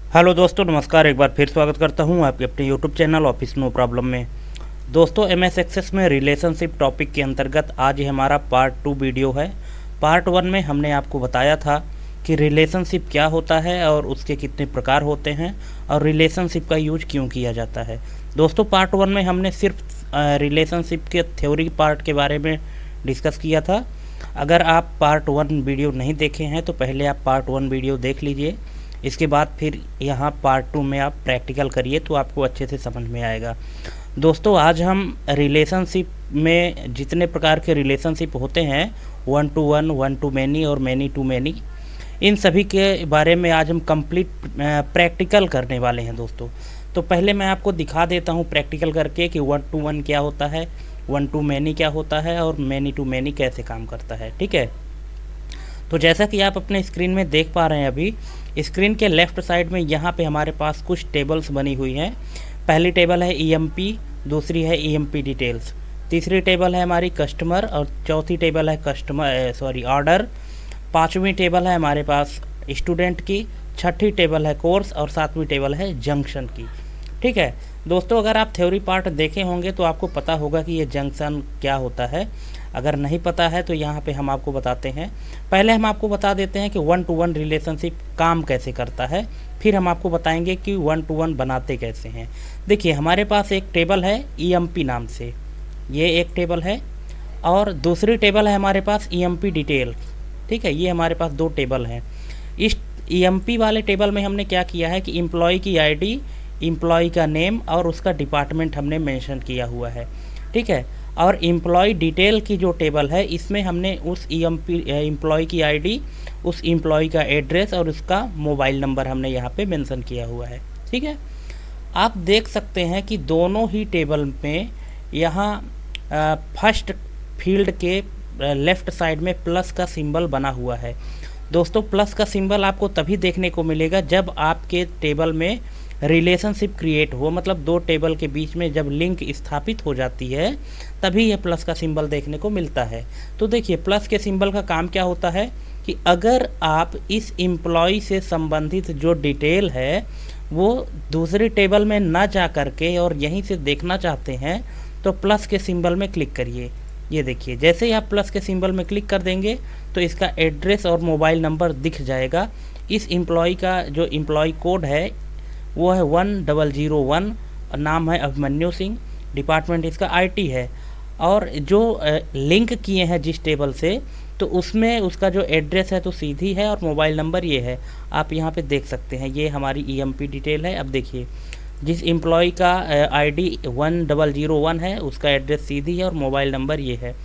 Hello दोस्तों, नमस्कार। एक बार फिर स्वागत करता हूं आपके अपने YouTube channel office no problem में। दोस्तों, एमएस एक्सेस में रिलेशनशिप टॉपिक के अंतर्गत आज ये हमारा पार्ट 2 वीडियो है। पार्ट 1 में हमने आपको बताया था कि रिलेशनशिप क्या होता है और उसके कितने प्रकार होते हैं और रिलेशनशिप का यूज क्यों किया जाता है। दोस्तों, पार्ट 1 में हमने सिर्फ रिलेशनशिप के थ्योरी पार्ट के बारे में डिस्कस किया था। अगर आप पार्ट 1 वीडियो नहीं देखे हैं तो पहले आप पार्ट 1 वीडियो देख लीजिए, इसके बाद फिर यहाँ पार्ट 2 में आप प्रैक्टिकल करिए तो आपको अच्छे से समझ में आएगा। दोस्तों, आज हम रिलेशनशिप में जितने प्रकार के रिलेशनशिप होते हैं, 1 to 1, 1 to many और many to many, इन सभी के बारे में आज हम कंप्लीट प्रैक्टिकल करने वाले हैं दोस्तों। तो पहले मैं आपको दिखा देता हूँ प्रैक्टिकल करके कि 1 to 1 क्या होता है, 1 to many क्या होता है और many to many कैसे काम करता है। ठीक है, तो जैसा कि आप अपने स्क्रीन में देख पा रहे हैं, अभी स्क्रीन के लेफ़्ट साइड में यहाँ पे हमारे पास कुछ टेबल्स बनी हुई हैं। पहली टेबल है ईएमपी, दूसरी है ईएमपी डिटेल्स, तीसरी टेबल है हमारी कस्टमर और चौथी टेबल है ऑर्डर, पांचवी टेबल है हमारे पास स्टूडेंट की, छठी टेबल है कोर्स और सातवीं टेबल है जंक्शन की। ठीक है दोस्तों, अगर आप थ्योरी पार्ट देखे होंगे तो आपको पता होगा कि ये जंक्शन क्या होता है। अगर नहीं पता है तो यहाँ पे हम आपको बताते हैं। पहले हम आपको बता देते हैं कि 1 to 1 रिलेशनशिप काम कैसे करता है, फिर हम आपको बताएंगे कि 1 to 1 बनाते कैसे हैं। देखिए, हमारे पास एक टेबल है ईएमपी नाम से, ये एक टेबल है, और दूसरी टेबल है हमारे पास ईएमपी डिटेल। ठीक है, ये हमारे पास दो टेबल हैं। इस ईएमपी वाले टेबल में हमने क्या किया है कि एम्प्लॉय की आईडी, एम्प्लॉय का नेम और उसका डिपार्टमेंट हमने मेंशन किया हुआ है। ठीक है, और एम्प्लॉय डिटेल की जो टेबल है इसमें हमने उस एम्प्लॉय की आईडी, उस एम्प्लॉय का एड्रेस और उसका मोबाइल नंबर हमने यहाँ पे मेंशन किया हुआ है। ठीक है, आप देख सकते हैं कि दोनों ही टेबल में यहाँ फर्स्ट फील्ड के लेफ़्ट साइड में प्लस का सिंबल बना हुआ है। दोस्तों, प्लस का सिंबल आपको तभी देखने को मिलेगा जब आपके टेबल में रिलेशनशिप क्रिएट हो, मतलब दो टेबल के बीच में जब लिंक स्थापित हो जाती है तभी यह प्लस का सिंबल देखने को मिलता है। तो देखिए, प्लस के सिंबल का काम क्या होता है कि अगर आप इस एम्प्लॉय से संबंधित जो डिटेल है वो दूसरी टेबल में ना जा करके और यहीं से देखना चाहते हैं तो प्लस के सिंबल में क्लिक करिए। ये देखिए, जैसे ही आप प्लस के सिंबल में क्लिक कर देंगे तो इसका एड्रेस और मोबाइल नंबर दिख जाएगा। इस एम्प्लॉय का जो एम्प्लॉय कोड है वो है 1001, नाम है अभिमन्यु सिंह, डिपार्टमेंट इसका आईटी है, और जो लिंक किए हैं जिस टेबल से तो उसमें उसका जो एड्रेस है तो सीधी है और मोबाइल नंबर ये है, आप यहाँ पे देख सकते हैं। ये हमारी ईएमपी डिटेल है। अब देखिए, जिस एम्प्लॉय का आईडी 1001 है उसका एड्रेस सीधी है और मोबाइल नंबर ये है।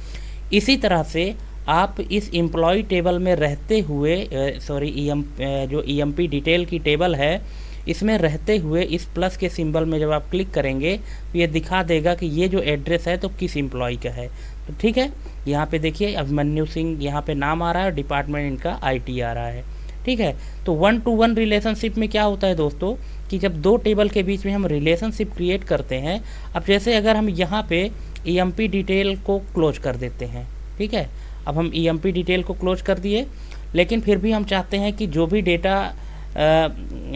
इसी तरह से आप इस एम्प्लॉय टेबल में रहते हुए जो ईएमपी डिटेल की टेबल है इसमें रहते हुए इस प्लस के सिंबल में जब आप क्लिक करेंगे तो ये दिखा देगा कि ये जो एड्रेस है तो किस एम्प्लॉय का है। तो ठीक है, यहाँ पे देखिए अभिमन्यु सिंह यहाँ पे नाम आ रहा है और डिपार्टमेंट इनका आईटी आ रहा है। ठीक है, तो 1 to 1 रिलेशनशिप में क्या होता है दोस्तों कि जब दो टेबल के बीच में हम रिलेशनशिप क्रिएट करते हैं। अब जैसे अगर हम यहाँ पे ईएमपी डिटेल को क्लोज कर देते हैं, ठीक है, अब हम ईएमपी डिटेल को क्लोज कर दिए, लेकिन फिर भी हम चाहते हैं कि जो भी डेटा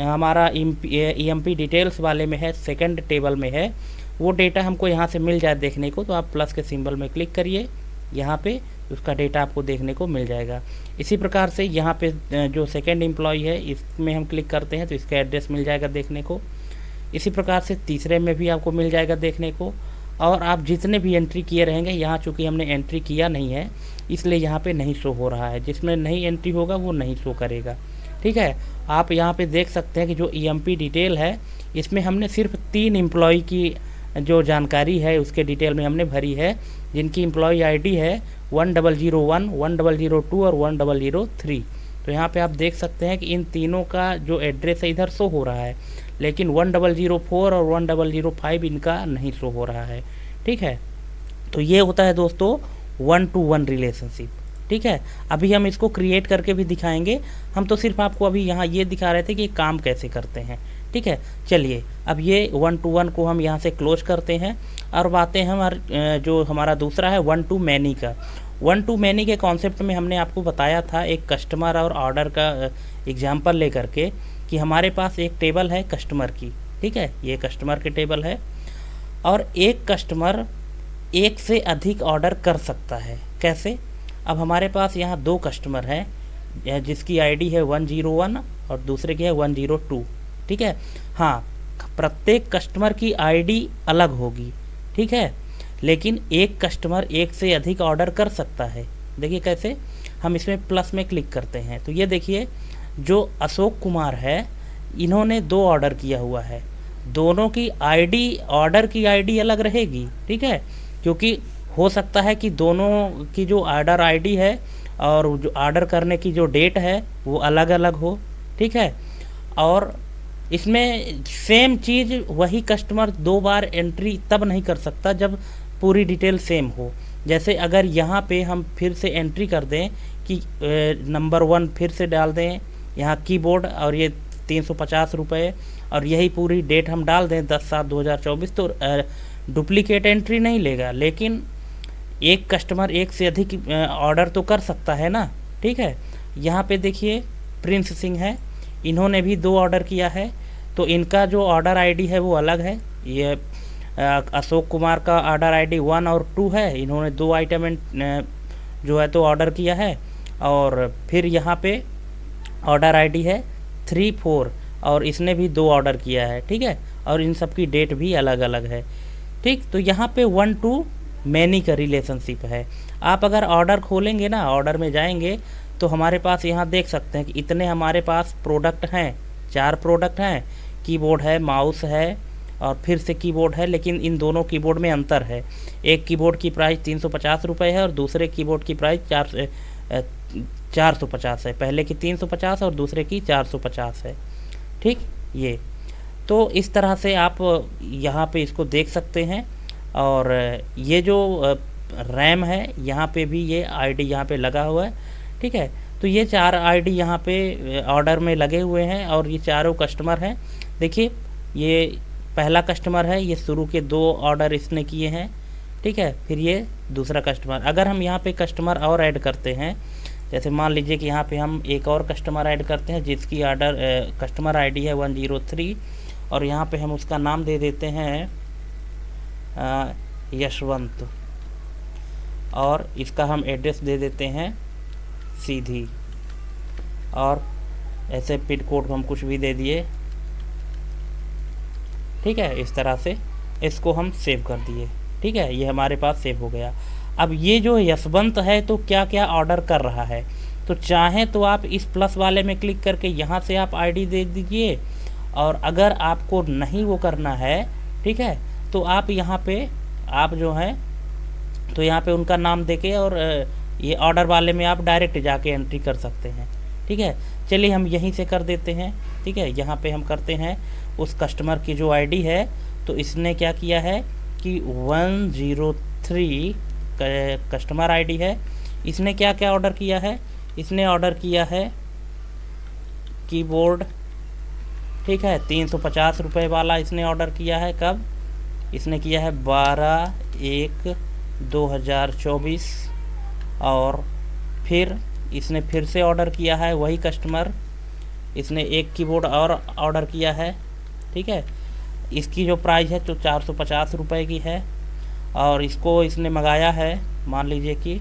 हमारा ईएमपी डिटेल्स वाले में है, सेकंड टेबल में है, वो डेटा हमको यहाँ से मिल जाए देखने को, तो आप प्लस के सिंबल में क्लिक करिए, यहाँ पे उसका डेटा आपको देखने को मिल जाएगा। इसी प्रकार से यहाँ पे जो सेकंड एम्प्लॉय है इसमें हम क्लिक करते हैं तो इसका एड्रेस मिल जाएगा देखने को। इसी प्रकार से तीसरे में भी आपको मिल जाएगा देखने को, और आप जितने भी एंट्री किए रहेंगे, यहाँ चूँकि हमने एंट्री किया नहीं है इसलिए यहाँ पे नहीं शो हो रहा है, जिसमें नहीं एंट्री होगा वो नहीं शो करेगा। ठीक है, आप यहाँ पे देख सकते हैं कि जो ईएमपी डिटेल है इसमें हमने सिर्फ 3 एम्प्लॉय की जो जानकारी है उसके डिटेल में हमने भरी है, जिनकी एम्प्लॉय आईडी है 1001, 1002 और 1003। तो यहाँ पे आप देख सकते हैं कि इन तीनों का जो एड्रेस है इधर शो हो रहा है, लेकिन 1004 और 1005 इनका नहीं शो हो रहा है। ठीक है, तो ये होता है दोस्तों 1 to 1 रिलेशनशिप। ठीक है, अभी हम इसको क्रिएट करके भी दिखाएंगे। हम तो सिर्फ आपको अभी यहाँ ये दिखा रहे थे कि काम कैसे करते हैं। ठीक है, चलिए अब ये 1 to 1 को हम यहाँ से क्लोज करते हैं और बातें हैं जो हमारा दूसरा है 1 to many का। 1 to many के कॉन्सेप्ट में हमने आपको बताया था एक कस्टमर और ऑर्डर का एग्जाम्पल लेकर के कि हमारे पास एक टेबल है कस्टमर की, ठीक है, ये कस्टमर की टेबल है और एक कस्टमर एक से अधिक ऑर्डर कर सकता है। कैसे? अब हमारे पास यहाँ 2 कस्टमर हैं जिसकी आईडी है 101 और दूसरे की है 102, ठीक है। हाँ, प्रत्येक कस्टमर की आईडी अलग होगी, ठीक है, लेकिन एक कस्टमर एक से अधिक ऑर्डर कर सकता है। देखिए कैसे, हम इसमें प्लस में क्लिक करते हैं तो ये देखिए जो अशोक कुमार है इन्होंने 2 ऑर्डर किया हुआ है, दोनों की आईडी, ऑर्डर की आईडी अलग रहेगी, ठीक है, क्योंकि हो सकता है कि दोनों की जो ऑर्डर आईडी है और जो ऑर्डर करने की जो डेट है वो अलग अलग हो, ठीक है। और इसमें सेम चीज़ वही कस्टमर 2 बार एंट्री तब नहीं कर सकता जब पूरी डिटेल सेम हो। जैसे अगर यहाँ पे हम फिर से एंट्री कर दें कि नंबर 1 फिर से डाल दें यहाँ कीबोर्ड और ये 350 रुपये और यही पूरी डेट हम डाल दें 10/7/2024 तो डुप्लीकेट एंट्री नहीं लेगा, लेकिन एक कस्टमर एक से अधिक ऑर्डर तो कर सकता है ना, ठीक है। यहाँ पे देखिए प्रिंस सिंह है, इन्होंने भी 2 ऑर्डर किया है तो इनका जो ऑर्डर आईडी है वो अलग है। ये अशोक कुमार का ऑर्डर आईडी 1 और 2 है, इन्होंने 2 आइटम जो है तो ऑर्डर किया है और फिर यहाँ पे ऑर्डर आईडी है 3, 4 और इसने भी 2 ऑर्डर किया है, ठीक है, और इन सब की डेट भी अलग अलग है, ठीक। तो यहाँ पे 1 to मैनी का रिलेशनशिप है। आप अगर ऑर्डर खोलेंगे ना, ऑर्डर में जाएंगे तो हमारे पास यहाँ देख सकते हैं कि इतने हमारे पास प्रोडक्ट हैं, 4 प्रोडक्ट हैं, कीबोर्ड है, माउस है और फिर से कीबोर्ड है, लेकिन इन दोनों कीबोर्ड में अंतर है। एक कीबोर्ड की प्राइस 350 रुपये है और दूसरे कीबोर्ड की प्राइस 450 है, पहले की 350 और दूसरे की 450 है, ठीक। ये तो इस तरह से आप यहाँ पे इसको देख सकते हैं। और ये जो रैम है यहाँ पे भी ये आईडी यहाँ पे लगा हुआ है, ठीक है। तो ये 4 आईडी यहाँ पे ऑर्डर में लगे हुए हैं और ये चारों कस्टमर हैं। देखिए ये पहला कस्टमर है, ये शुरू के 2 ऑर्डर इसने किए हैं, ठीक है। फिर ये दूसरा कस्टमर, अगर हम यहाँ पे कस्टमर और ऐड करते हैं, जैसे मान लीजिए कि यहाँ पे हम एक और कस्टमर ऐड करते हैं जिसकी ऑर्डर कस्टमर आईडी है 103 और यहाँ पे हम उसका नाम दे देते हैं यशवंत और इसका हम एड्रेस दे देते हैं सीधी और ऐसे पिन कोड हम कुछ भी दे दिए, ठीक है। इस तरह से इसको हम सेव कर दिए, ठीक है, ये हमारे पास सेव हो गया। अब ये जो यशवंत है तो क्या क्या ऑर्डर कर रहा है, तो चाहें तो आप इस प्लस वाले में क्लिक करके यहाँ से आप आईडी दे दीजिए और अगर आपको नहीं वो करना है, ठीक है, तो आप यहाँ पे आप जो है तो यहाँ पे उनका नाम देके और ये ऑर्डर वाले में आप डायरेक्ट जाके एंट्री कर सकते हैं, ठीक है। चलिए हम यहीं से कर देते हैं, ठीक है। यहाँ पे हम करते हैं उस कस्टमर की जो आईडी है, तो इसने क्या किया है कि 103 कस्टमर आईडी है, इसने क्या क्या ऑर्डर किया है, इसने ऑर्डर किया है कीबोर्ड, ठीक है, 350 रुपये वाला इसने ऑर्डर किया है। कब इसने किया है 12/1/2024 और फिर इसने फिर से ऑर्डर किया है वही कस्टमर, इसने एक कीबोर्ड और ऑर्डर किया है, ठीक है। इसकी जो प्राइस है तो 450 रुपये की है और इसको इसने मंगाया है मान लीजिए कि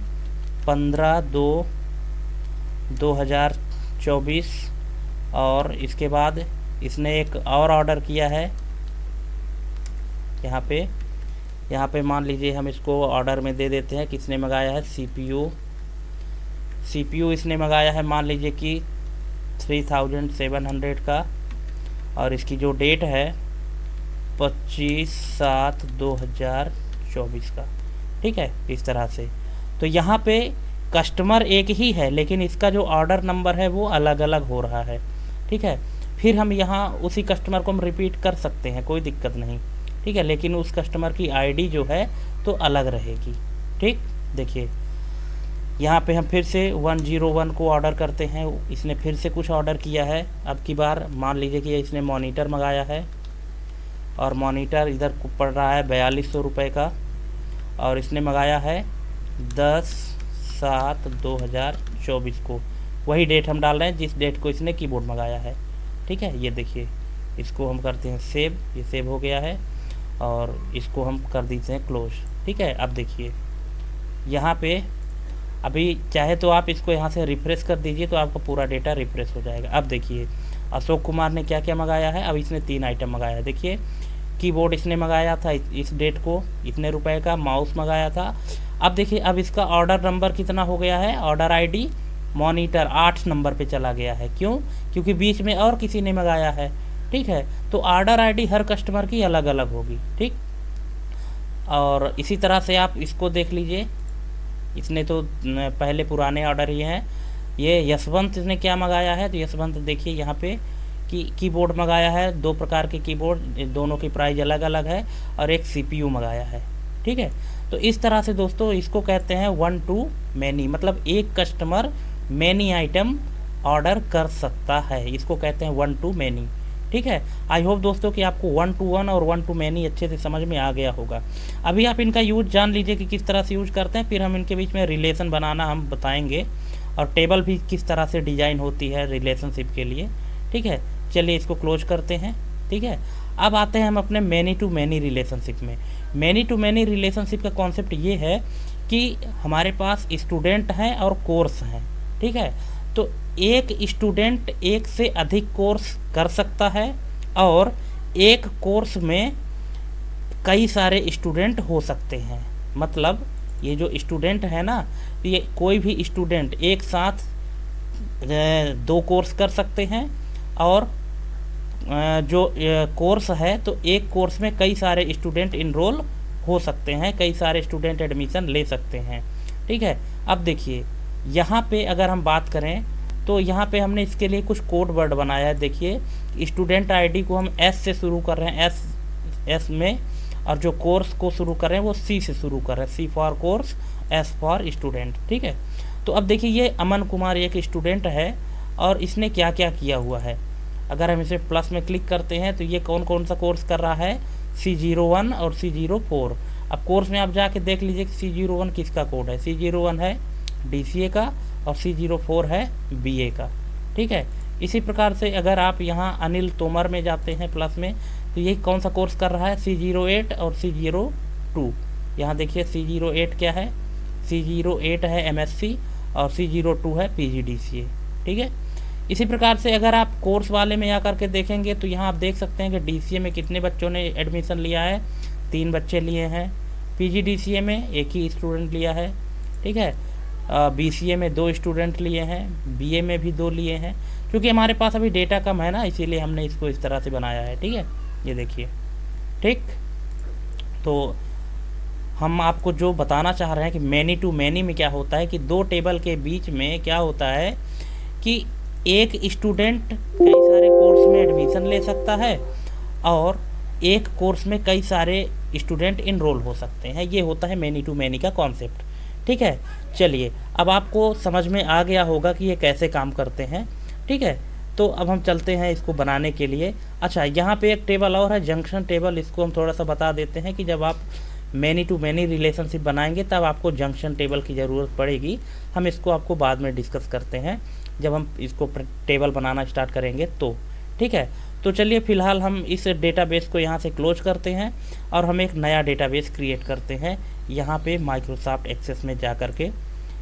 15/2/2024 और इसके बाद इसने एक और ऑर्डर किया है यहाँ पे मान लीजिए हम इसको ऑर्डर में दे देते हैं। किसने मंगाया है CPU इसने मंगाया है मान लीजिए कि 3700 का और इसकी जो डेट है 25/7/2024 का, ठीक है। इस तरह से तो यहाँ पे कस्टमर एक ही है लेकिन इसका जो ऑर्डर नंबर है वो अलग अलग हो रहा है, ठीक है। फिर हम यहाँ उसी कस्टमर को हम रिपीट कर सकते हैं, कोई दिक्कत नहीं, ठीक है, लेकिन उस कस्टमर की आईडी जो है तो अलग रहेगी, ठीक। देखिए यहाँ पे हम फिर से 101 को ऑर्डर करते हैं, इसने फिर से कुछ ऑर्डर किया है। अब की बार मान लीजिए कि इसने मॉनिटर मंगाया है और मॉनिटर इधर पड़ रहा है 4200 रुपये का और इसने मंगाया है 10/7/2024 को, वही डेट हम डाल रहे हैं जिस डेट को इसने कीबोर्ड मंगाया है, ठीक है, ये देखिए इसको हम करते हैं सेव, ये सेव हो गया है और इसको हम कर देते हैं क्लोज। ठीक है, अब देखिए यहाँ पे अभी चाहे तो आप इसको यहाँ से रिफ्रेश कर दीजिए तो आपका पूरा डेटा रिफ्रेश हो जाएगा। अब देखिए अशोक कुमार ने क्या क्या मंगाया है, अब इसने 3 आइटम मंगाया है। देखिए कीबोर्ड इसने मंगाया था इस डेट को इतने रुपए का, माउस मंगाया था। अब देखिए अब इसका ऑर्डर नंबर कितना हो गया है, ऑर्डर आईडी मॉनिटर 8 नंबर पे चला गया है। क्यों? क्योंकि बीच में और किसी ने मंगाया है। ठीक है, तो ऑर्डर आईडी हर कस्टमर की अलग अलग होगी। ठीक, और इसी तरह से आप इसको देख लीजिए, इसने तो पहले पुराने ऑर्डर ही हैं। ये यशवंत ने क्या मंगाया है, तो यशवंत देखिए यहाँ पे कीबोर्ड मंगाया है, 2 प्रकार के कीबोर्ड, दोनों की प्राइस अलग अलग है, और एक सीपीयू मंगाया है। ठीक है, तो इस तरह से दोस्तों इसको कहते हैं 1 to many, मतलब एक कस्टमर मैनी आइटम ऑर्डर कर सकता है, इसको कहते हैं 1 to many। ठीक है, आई होप दोस्तों कि आपको 1 to 1 और 1 to many अच्छे से समझ में आ गया होगा। अभी आप इनका यूज जान लीजिए कि किस तरह से यूज करते हैं, फिर हम इनके बीच में रिलेशन बनाना हम बताएंगे, और टेबल भी किस तरह से डिजाइन होती है रिलेशनशिप के लिए। ठीक है, चलिए इसको क्लोज करते हैं। ठीक है, अब आते हैं हम अपने मैनी टू मैनी रिलेशनशिप में। मैनी टू मैनी रिलेशनशिप का कॉन्सेप्ट ये है कि हमारे पास स्टूडेंट हैं और कोर्स हैं। ठीक है, तो एक स्टूडेंट एक से अधिक कोर्स कर सकता है, और एक कोर्स में कई सारे स्टूडेंट हो सकते हैं। मतलब ये जो स्टूडेंट है ना, ये कोई भी स्टूडेंट एक साथ 2 कोर्स कर सकते हैं, और जो कोर्स है तो एक कोर्स में कई सारे स्टूडेंट इनरोल हो सकते हैं, कई सारे स्टूडेंट एडमिशन ले सकते हैं। ठीक है, अब देखिए यहाँ पे अगर हम बात करें तो यहाँ पे हमने इसके लिए कुछ कोड वर्ड बनाया है। देखिए स्टूडेंट आईडी को हम एस से शुरू कर रहे हैं, एस में, और जो कोर्स को शुरू कर रहे हैं वो सी से शुरू कर रहे हैं, C for course, S for student. ठीक है, तो अब देखिए ये अमन कुमार एक स्टूडेंट है, और इसने क्या क्या किया हुआ है। अगर हम इसे प्लस में क्लिक करते हैं तो ये कौन कौन सा कोर्स कर रहा है, C01 और C04। अब कोर्स में आप जाके देख लीजिए कि C01 किसका कोड है, C01 है DCA का, और C04 है BA का। ठीक है, इसी प्रकार से अगर आप यहाँ अनिल तोमर में जाते हैं प्लस में, तो ये कौन सा कोर्स कर रहा है, C08 और C02। यहाँ देखिए C08 क्या है, C08 है MSc, और C02 है PGDCA। ठीक है, इसी प्रकार से अगर आप कोर्स वाले में आकर के देखेंगे तो यहाँ आप देख सकते हैं कि DCA में कितने बच्चों ने एडमिशन लिया है, 3 बच्चे लिए हैं। PGDCA में 1 ही स्टूडेंट लिया है। ठीक है, BCA में 2 स्टूडेंट लिए हैं, BA में भी 2 लिए हैं। क्योंकि हमारे पास अभी डेटा कम है ना, इसीलिए हमने इसको इस तरह से बनाया है। ठीक है, ये देखिए। ठीक, तो हम आपको जो बताना चाह रहे हैं कि मैनी टू मैनी में क्या होता है कि 2 टेबल के बीच में क्या होता है कि एक स्टूडेंट कई सारे कोर्स में एडमिशन ले सकता है, और एक कोर्स में कई सारे स्टूडेंट इनरोल हो सकते हैं। ये होता है मैनी टू मैनी का कॉन्सेप्ट। ठीक है, चलिए अब आपको समझ में आ गया होगा कि ये कैसे काम करते हैं। ठीक है, तो अब हम चलते हैं इसको बनाने के लिए। अच्छा, यहाँ पे एक टेबल और है, जंक्शन टेबल। इसको हम थोड़ा सा बता देते हैं कि जब आप मैनी टू मैनी रिलेशनशिप बनाएंगे तब आपको जंक्शन टेबल की ज़रूरत पड़ेगी। हम इसको आपको बाद में डिस्कस करते हैं जब हम इसको टेबल बनाना स्टार्ट करेंगे तो। ठीक है, तो चलिए फ़िलहाल हम इस डेटाबेस को यहाँ से क्लोज करते हैं, और हम एक नया डेटाबेस क्रिएट करते हैं। यहाँ पे माइक्रोसॉफ्ट एक्सेस में जा कर के,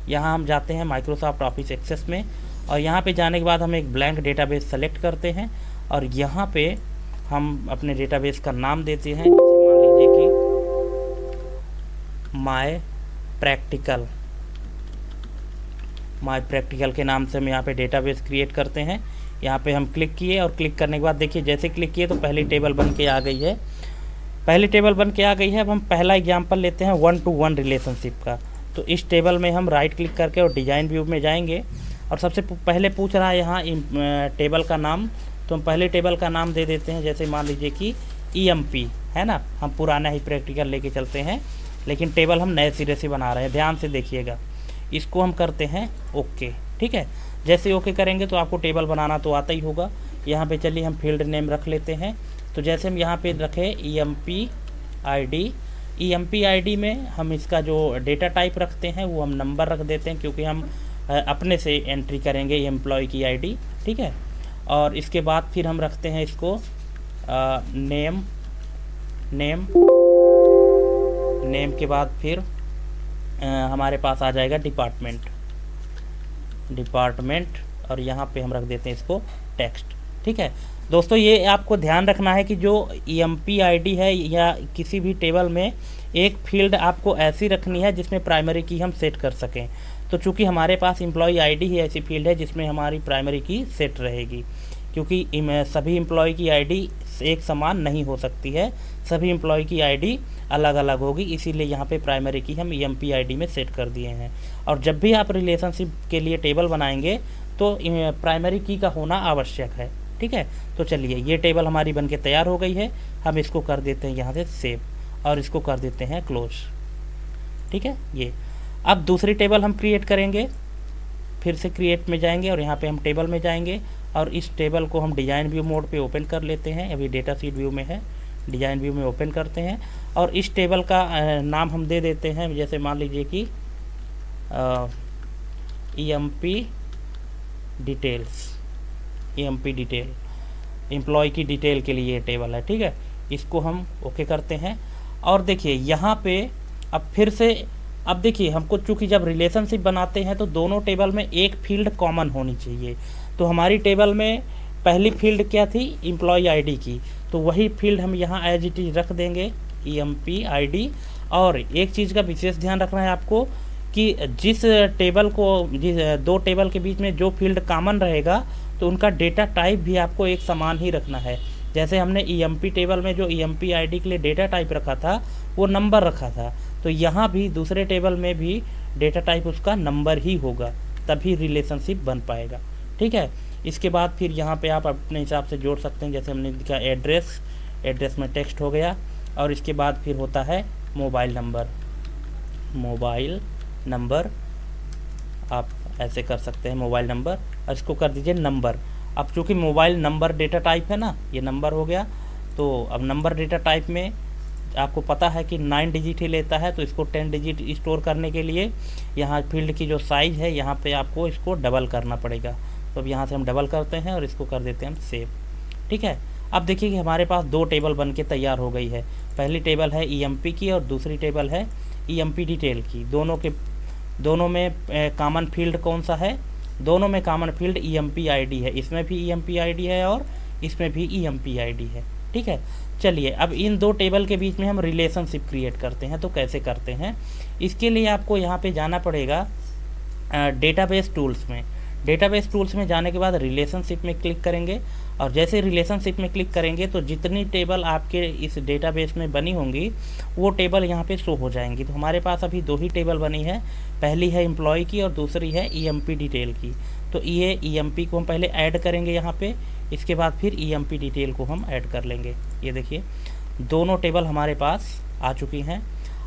यहाँ हम जाते हैं माइक्रोसॉफ्ट ऑफिस एक्सेस में, और यहाँ पे जाने के बाद हम एक ब्लैंक डेटाबेस सेलेक्ट करते हैं, और यहाँ पे हम अपने डेटाबेस का नाम देते हैं। जैसे मान लीजिए कि माय प्रैक्टिकल के नाम से हम यहाँ पे डेटाबेस क्रिएट करते हैं। यहाँ पे हम क्लिक किए, और क्लिक करने के बाद देखिए जैसे क्लिक किए तो पहली टेबल बन के आ गई है। अब हम पहला एग्जाम्पल लेते हैं 1 to 1 रिलेशनशिप का। तो इस टेबल में हम राइट क्लिक करके और डिज़ाइन व्यू में जाएंगे, और सबसे पहले पूछ रहा है यहाँ टेबल का नाम। तो हम पहले टेबल का नाम दे देते हैं, जैसे मान लीजिए कि EMP है ना। हम पुराना ही प्रैक्टिकल लेके चलते हैं, लेकिन टेबल हम नए सिरे से बना रहे हैं, ध्यान से देखिएगा। इसको हम करते हैं ओके। ठीक है, जैसे ओके करेंगे तो आपको टेबल बनाना तो आता ही होगा। यहाँ पे चलिए हम फील्ड नेम रख लेते हैं। तो जैसे हम यहाँ पे रखें EMP ID में हम इसका जो डेटा टाइप रखते हैं वो हम नंबर रख देते हैं, क्योंकि हम अपने से एंट्री करेंगे एम्प्लॉय की ID। ठीक है, और इसके बाद फिर हम रखते हैं इसको नेम के बाद फिर हमारे पास आ जाएगा डिपार्टमेंट और यहाँ पे हम रख देते हैं इसको टेक्स्ट। ठीक है दोस्तों, ये आपको ध्यान रखना है कि जो EMP ID है या किसी भी टेबल में एक फील्ड आपको ऐसी रखनी है जिसमें प्राइमरी की हम सेट कर सकें। तो चूंकि हमारे पास एम्प्लॉय ID ही ऐसी फील्ड है जिसमें हमारी प्राइमरी की सेट रहेगी, क्योंकि सभी एम्प्लॉय की ID एक समान नहीं हो सकती है, सभी एम्प्लॉय की ID अलग अलग होगी, इसीलिए यहाँ पे प्राइमरी की हम EMP ID में सेट कर दिए हैं। और जब भी आप रिलेशनशिप के लिए टेबल बनाएंगे तो प्राइमरी की का होना आवश्यक है। ठीक है, तो चलिए ये टेबल हमारी बनके तैयार हो गई है। हम इसको कर देते हैं यहाँ से सेव और इसको कर देते हैं क्लोज। ठीक है, ये अब दूसरी टेबल हम क्रिएट करेंगे। फिर से क्रिएट में जाएंगे और यहाँ पे हम टेबल में जाएंगे और इस टेबल को हम डिज़ाइन व्यू मोड पे ओपन कर लेते हैं। अभी डेटा शीट व्यू में है, डिज़ाइन व्यू में ओपन करते हैं और इस टेबल का नाम हम दे देते हैं, जैसे मान लीजिए कि EMP डिटेल, एम्प्लॉय की डिटेल के लिए ये टेबल है। ठीक है, इसको हम ओके करते हैं और देखिए यहाँ पे अब फिर से अब देखिए हमको चूँकि जब रिलेशनशिप बनाते हैं तो दोनों टेबल में एक फील्ड कॉमन होनी चाहिए। तो हमारी टेबल में पहली फील्ड क्या थी, एम्प्लॉय ID की, तो वही फील्ड हम यहाँ एज इट इज रख देंगे EMP ID। और एक चीज़ का विशेष ध्यान रखना है आपको कि जिस दो टेबल के बीच में जो फील्ड कॉमन रहेगा तो उनका डेटा टाइप भी आपको एक समान ही रखना है। जैसे हमने EMP टेबल में जो EMP ID के लिए डेटा टाइप रखा था वो नंबर रखा था, तो यहाँ भी दूसरे टेबल में भी डेटा टाइप उसका नंबर ही होगा, तभी रिलेशनशिप बन पाएगा। ठीक है, इसके बाद फिर यहाँ पे आप अपने हिसाब से जोड़ सकते हैं, जैसे हमने लिखा एड्रेस में टेक्स्ट हो गया और इसके बाद फिर होता है मोबाइल नंबर आप ऐसे कर सकते हैं मोबाइल नंबर और इसको कर दीजिए नंबर। अब चूँकि मोबाइल नंबर डेटा टाइप है ना, ये नंबर हो गया, तो अब नंबर डेटा टाइप में आपको पता है कि 9 डिजिट ही लेता है, तो इसको 10 डिजिट स्टोर करने के लिए यहाँ फील्ड की जो साइज़ है यहाँ पे आपको इसको डबल करना पड़ेगा। तो अब यहाँ से हम डबल करते हैं और इसको कर देते हैं हम सेव। ठीक है, अब देखिए कि हमारे पास दो टेबल बन के तैयार हो गई है। पहली टेबल है EMP की और दूसरी टेबल है EMP डिटेल की। दोनों में कॉमन फील्ड कौन सा है, दोनों में कॉमन फील्ड EMP ID है, इसमें भी EMP ID है और इसमें भी EMP ID है। ठीक है, चलिए अब इन दो टेबल के बीच में हम रिलेशनशिप क्रिएट करते हैं। तो कैसे करते हैं, इसके लिए आपको यहाँ पे जाना पड़ेगा डेटाबेस टूल्स में जाने के बाद रिलेशनशिप में क्लिक करेंगे और जैसे रिलेशनशिप में क्लिक करेंगे तो जितनी टेबल आपके इस डेटाबेस में बनी होंगी वो टेबल यहाँ पे शो हो जाएंगी। तो हमारे पास अभी दो ही टेबल बनी है, पहली है एम्प्लॉय की और दूसरी है EMP डिटेल की। तो ये EMP को हम पहले ऐड करेंगे यहाँ पे, इसके बाद फिर EMP डिटेल को हम ऐड कर लेंगे। ये देखिए दोनों टेबल हमारे पास आ चुकी हैं।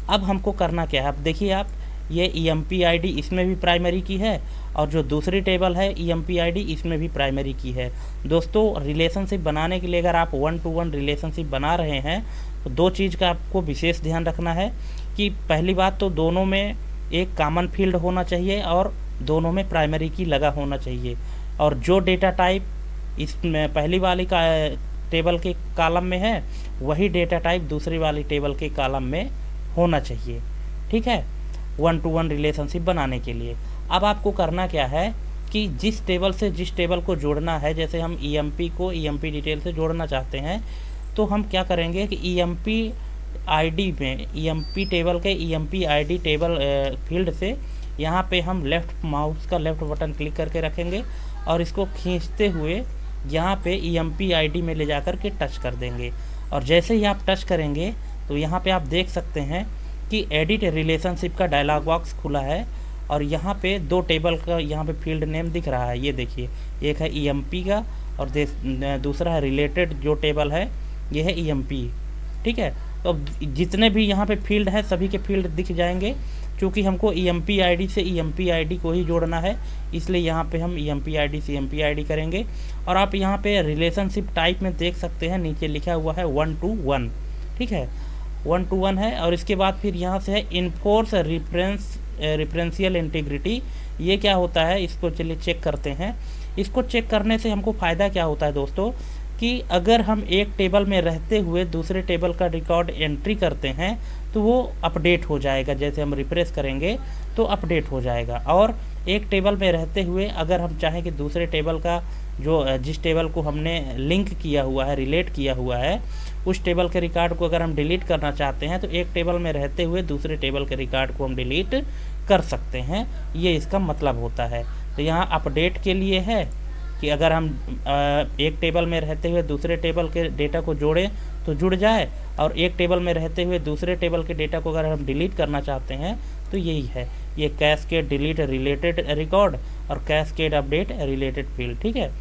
अब हमको करना क्या है, अब देखिए आप ये EMP ID इसमें भी प्राइमरी की है और जो दूसरी टेबल है EMP ID इसमें भी प्राइमरी की है। दोस्तों रिलेशनशिप बनाने के लिए अगर आप 1 to 1 रिलेशनशिप बना रहे हैं तो दो चीज़ का आपको विशेष ध्यान रखना है कि पहली बात तो दोनों में एक कॉमन फील्ड होना चाहिए और दोनों में प्राइमरी की लगा होना चाहिए और जो डेटा टाइप इसमें पहली वाली का टेबल के कॉलम में है वही डेटा टाइप दूसरी वाली टेबल के कॉलम में होना चाहिए। ठीक है, 1 to 1 रिलेशनशिप बनाने के लिए अब आपको करना क्या है कि जिस टेबल से जिस टेबल को जोड़ना है, जैसे हम EMP को EMP डिटेल से जोड़ना चाहते हैं तो हम क्या करेंगे कि EMP ID में EMP टेबल के EMP ID टेबल फील्ड से यहाँ पे हम माउस का लेफ़्ट बटन क्लिक करके रखेंगे और इसको खींचते हुए यहाँ पे EMP ID में ले जाकर के टच कर देंगे और जैसे ही आप टच करेंगे तो यहाँ पे आप देख सकते हैं कि एडिट रिलेशनशिप का डायलॉग बॉक्स खुला है और यहाँ पे दो टेबल का यहाँ पे फील्ड नेम दिख रहा है। ये देखिए एक है EMP का और दूसरा है रिलेटेड जो टेबल है ये है EMP। ठीक है, तो जितने भी यहाँ पे फील्ड है सभी के फील्ड दिख जाएंगे। चूँकि हमको EMP ID से EMP ID को ही जोड़ना है इसलिए यहाँ पे हम EMP ID से EMP ID करेंगे और आप यहाँ पे रिलेशनशिप टाइप में देख सकते हैं नीचे लिखा हुआ है 1 to 1। ठीक है, 1 to 1 है और इसके बाद फिर यहाँ से है इन्फोर्स रेफरेंशियल इंटीग्रिटी। ये क्या होता है इसको चलिए चेक करते हैं। इसको चेक करने से हमको फ़ायदा क्या होता है दोस्तों, कि अगर हम एक टेबल में रहते हुए दूसरे टेबल का रिकॉर्ड एंट्री करते हैं तो वो अपडेट हो जाएगा। जैसे हम रिफ्रेश करेंगे तो अपडेट हो जाएगा। और एक टेबल में रहते हुए अगर हम चाहें कि दूसरे टेबल का जो जिस टेबल को हमने लिंक किया हुआ है, रिलेट किया हुआ है, उस टेबल के रिकॉर्ड को अगर हम डिलीट करना चाहते हैं तो एक टेबल में रहते हुए दूसरे टेबल के रिकॉर्ड को हम डिलीट कर सकते हैं। ये इसका मतलब होता है। तो यहाँ अपडेट के लिए है कि अगर हम एक टेबल में रहते हुए दूसरे टेबल के डेटा को जोड़ें तो जुड़ जाए, और एक टेबल में रहते हुए दूसरे टेबल के डेटा को अगर हम डिलीट करना चाहते हैं तो यही है, ये कैस्केड डिलीट रिलेटेड रिकॉर्ड और कैस्केड अपडेट रिलेटेड फील्ड। ठीक है,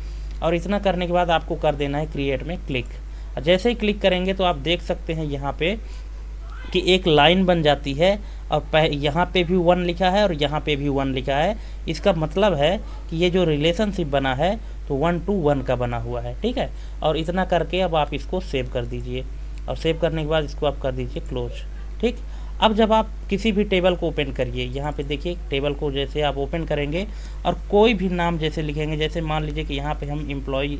और इतना करने के बाद आपको कर देना है क्रिएट में क्लिक। जैसे ही क्लिक करेंगे तो आप देख सकते हैं यहाँ पे कि एक लाइन बन जाती है, और यहाँ पे भी 1 लिखा है और यहाँ पे भी 1 लिखा है। इसका मतलब है कि ये जो रिलेशनशिप बना है तो 1 to 1 का बना हुआ है। ठीक है, और इतना करके अब आप इसको सेव कर दीजिए, और सेव करने के बाद इसको आप कर दीजिए क्लोज। ठीक, अब जब आप किसी भी टेबल को ओपन करिए, यहाँ पे देखिए टेबल को जैसे आप ओपन करेंगे और कोई भी नाम जैसे लिखेंगे, जैसे मान लीजिए कि यहाँ पे हम एम्प्लॉय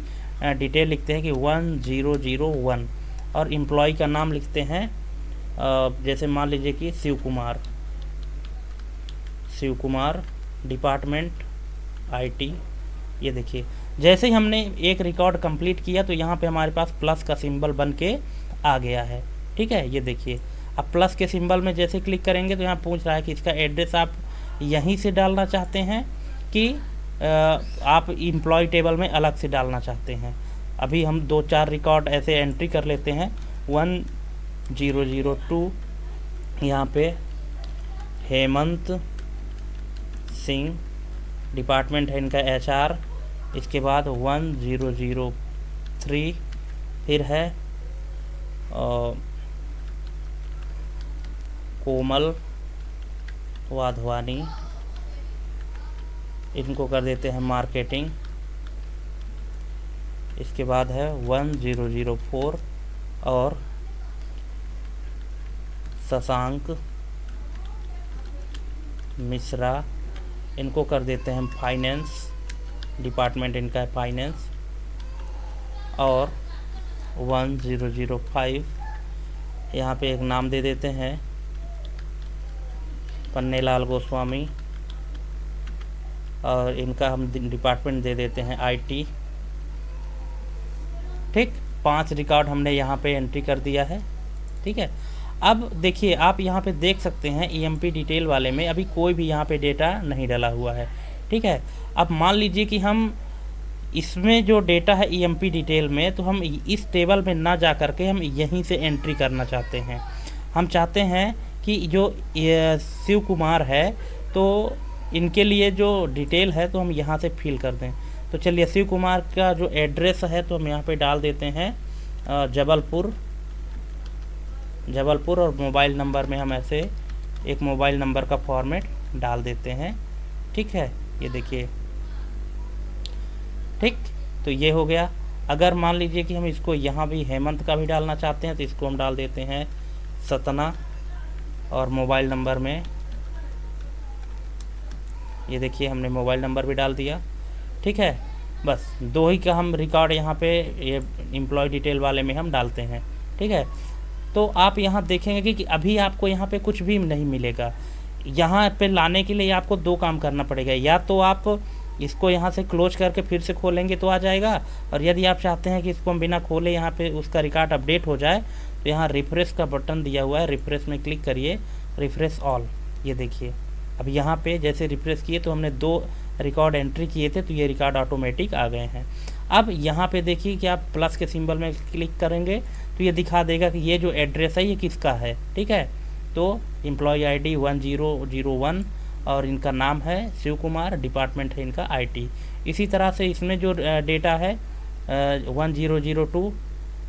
डिटेल लिखते हैं कि 1001 और एम्प्लॉय का नाम लिखते हैं जैसे मान लीजिए कि शिव कुमार डिपार्टमेंट IT। ये देखिए जैसे ही हमने एक रिकॉर्ड कंप्लीट किया तो यहाँ पे हमारे पास प्लस का सिंबल बन के आ गया है। ठीक है, ये देखिए अब प्लस के सिंबल में जैसे क्लिक करेंगे तो यहाँ पूछ रहा है कि इसका एड्रेस आप यहीं से डालना चाहते हैं कि आप एम्प्लॉय टेबल में अलग से डालना चाहते हैं। अभी हम 2-4 रिकॉर्ड ऐसे एंट्री कर लेते हैं। 1002 यहाँ पे हेमंत सिंह, डिपार्टमेंट है इनका HR। इसके बाद 1003 फिर है कोमल वाधवानी, इनको कर देते हैं मार्केटिंग। इसके बाद है 1004 और शशांक मिश्रा, इनको कर देते हैं फाइनेंस, डिपार्टमेंट इनका है फाइनेंस। और 1005 यहाँ पे एक नाम दे देते हैं पन्नेलाल गोस्वामी, और इनका हम डिपार्टमेंट दे देते हैं IT। ठीक, 5 रिकॉर्ड हमने यहाँ पे एंट्री कर दिया है। ठीक है, अब देखिए आप यहाँ पे देख सकते हैं EMP डिटेल वाले में अभी कोई भी यहाँ पे डेटा नहीं डाला हुआ है। ठीक है, अब मान लीजिए कि हम इसमें जो डेटा है EMP डिटेल में, तो हम इस टेबल में ना जा कर के हम यहीं से एंट्री करना चाहते हैं। हम चाहते हैं कि जो शिव कुमार है तो इनके लिए जो डिटेल है तो हम यहाँ से फिल कर दें। तो चलिए शिव कुमार का जो एड्रेस है तो हम यहाँ पे डाल देते हैं जबलपुर, और मोबाइल नंबर में हम ऐसे एक मोबाइल नंबर का फॉर्मेट डाल देते हैं। ठीक है, ये देखिए। ठीक, तो ये हो गया। अगर मान लीजिए कि हम इसको यहाँ भी हेमंत का भी डालना चाहते हैं तो इसको हम डाल देते हैं सतना, और मोबाइल नंबर में ये देखिए हमने मोबाइल नंबर भी डाल दिया। ठीक है, बस 2 ही का हम रिकॉर्ड यहाँ पे ये एम्प्लॉय डिटेल वाले में हम डालते हैं। ठीक है, तो आप यहाँ देखेंगे कि अभी आपको यहाँ पे कुछ भी नहीं मिलेगा। यहाँ पे लाने के लिए आपको 2 काम करना पड़ेगा, या तो आप इसको यहाँ से क्लोज करके फिर से खोलेंगे तो आ जाएगा, और यदि आप चाहते हैं कि इसको हम बिना खोले यहाँ पे उसका रिकॉर्ड अपडेट हो जाए तो यहाँ रिफ्रेश का बटन दिया हुआ है, रिफ्रेश में क्लिक करिए, रिफ्रेश ऑल। ये देखिए अब यहाँ पे जैसे रिफ्रेश किए तो हमने 2 रिकॉर्ड एंट्री किए थे तो ये रिकॉर्ड ऑटोमेटिक आ गए हैं। अब यहाँ पे देखिए कि आप प्लस के सिंबल में क्लिक करेंगे तो ये दिखा देगा कि ये जो एड्रेस है ये किसका है। ठीक है, तो एम्प्लॉय ID 1001 और इनका नाम है शिव कुमार, डिपार्टमेंट है इनका IT। इसी तरह से इसमें जो डेटा है 1002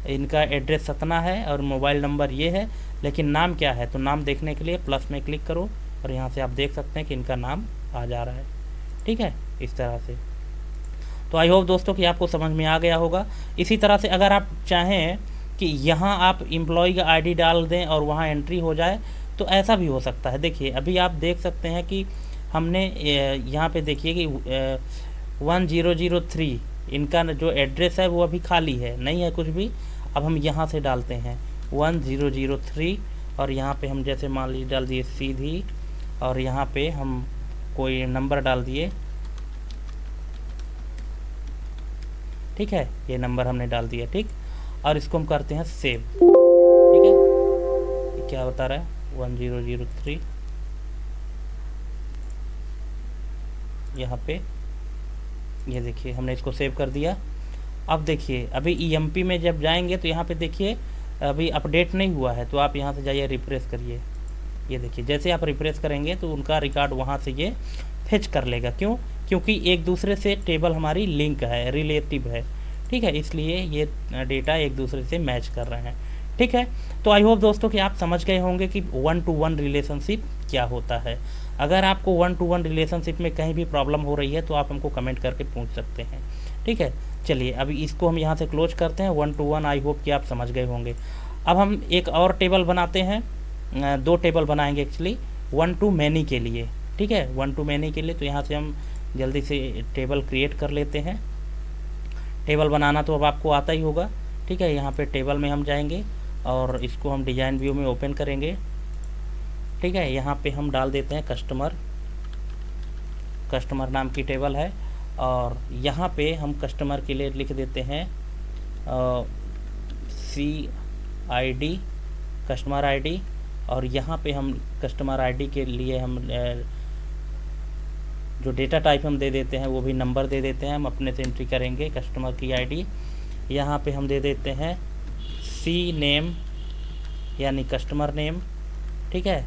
इनका एड्रेस सतना है और मोबाइल नंबर ये है, लेकिन नाम क्या है, तो नाम देखने के लिए प्लस में क्लिक करो और यहाँ से आप देख सकते हैं कि इनका नाम आ जा रहा है। ठीक है, इस तरह से। तो आई होप दोस्तों कि आपको समझ में आ गया होगा। इसी तरह से अगर आप चाहें कि यहाँ आप एम्प्लॉय का ID डाल दें और वहाँ एंट्री हो जाए तो ऐसा भी हो सकता है। देखिए अभी आप देख सकते हैं कि हमने यहाँ पे देखिए कि 1003 इनका जो एड्रेस है वो अभी खाली है, नहीं है कुछ भी। अब हम यहाँ से डालते हैं 1003 और यहाँ पे हम जैसे मान लीजिए डाल दिए सीधी, और यहाँ पे हम कोई नंबर डाल दिए, ठीक है, ये नंबर हमने डाल दिया, ठीक। और इसको हम करते हैं सेव, ठीक है। ये क्या बता रहा है 1003, यहाँ पे ये देखिए हमने इसको सेव कर दिया। अब देखिए अभी ईएमपी में जब जाएंगे तो यहाँ पे देखिए अभी अपडेट नहीं हुआ है, तो आप यहाँ से जाइए रिफ्रेश करिए। ये देखिए जैसे आप रिफ्रेश करेंगे तो उनका रिकॉर्ड वहाँ से ये फेच कर लेगा। क्यों? क्योंकि एक दूसरे से टेबल हमारी लिंक है, रिलेटिव है, ठीक है, इसलिए ये डेटा एक दूसरे से मैच कर रहे हैं, ठीक है। तो आई होप दोस्तों कि आप समझ गए होंगे कि 1-to-1 रिलेशनशिप क्या होता है। अगर आपको 1-to-1 रिलेशनशिप में कहीं भी प्रॉब्लम हो रही है तो आप हमको कमेंट करके पूछ सकते हैं, ठीक है। चलिए अभी इसको हम यहाँ से क्लोज करते हैं। 1-to-1 आई होप कि आप समझ गए होंगे। अब हम एक और टेबल बनाते हैं, 2 टेबल बनाएंगे एक्चुअली 1-to-many के लिए, ठीक है, 1-to-many के लिए। तो यहाँ से हम जल्दी से टेबल क्रिएट कर लेते हैं। टेबल बनाना तो अब आपको आता ही होगा, ठीक है। यहाँ पे टेबल में हम जाएंगे और इसको हम डिज़ाइन व्यू में ओपन करेंगे, ठीक है। यहाँ पे हम डाल देते हैं कस्टमर नाम की टेबल है, और यहाँ पे हम कस्टमर के लिए लिख देते हैं CID, कस्टमर ID, और यहाँ पे हम कस्टमर ID के लिए हम जो डेटा टाइप हम दे देते हैं वो भी नंबर दे देते हैं, हम अपने से एंट्री करेंगे कस्टमर की ID। यहाँ पे हम दे देते हैं C नेम यानी कस्टमर नेम, ठीक है।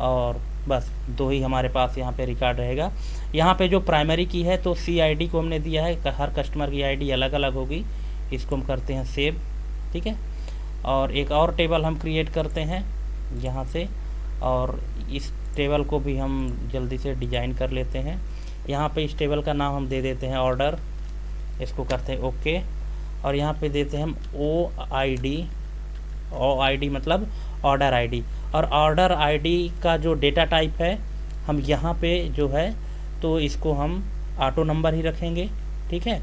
और बस 2 ही हमारे पास यहाँ पे रिकॉर्ड रहेगा। यहाँ पे जो प्राइमरी की है तो CID को हमने दिया है, हर कस्टमर की ID अलग अलग होगी। इसको हम करते हैं सेव, ठीक है। और एक और टेबल हम क्रिएट करते हैं यहाँ से, और इस टेबल को भी हम जल्दी से डिज़ाइन कर लेते हैं। यहाँ पे इस टेबल का नाम हम दे देते हैं ऑर्डर, इसको करते हैं ओके, और यहाँ पे देते हैं हम OID मतलब ऑर्डर ID, और ऑर्डर ID का जो डेटा टाइप है हम यहाँ पे जो है तो इसको हम ऑटो नंबर ही रखेंगे, ठीक है।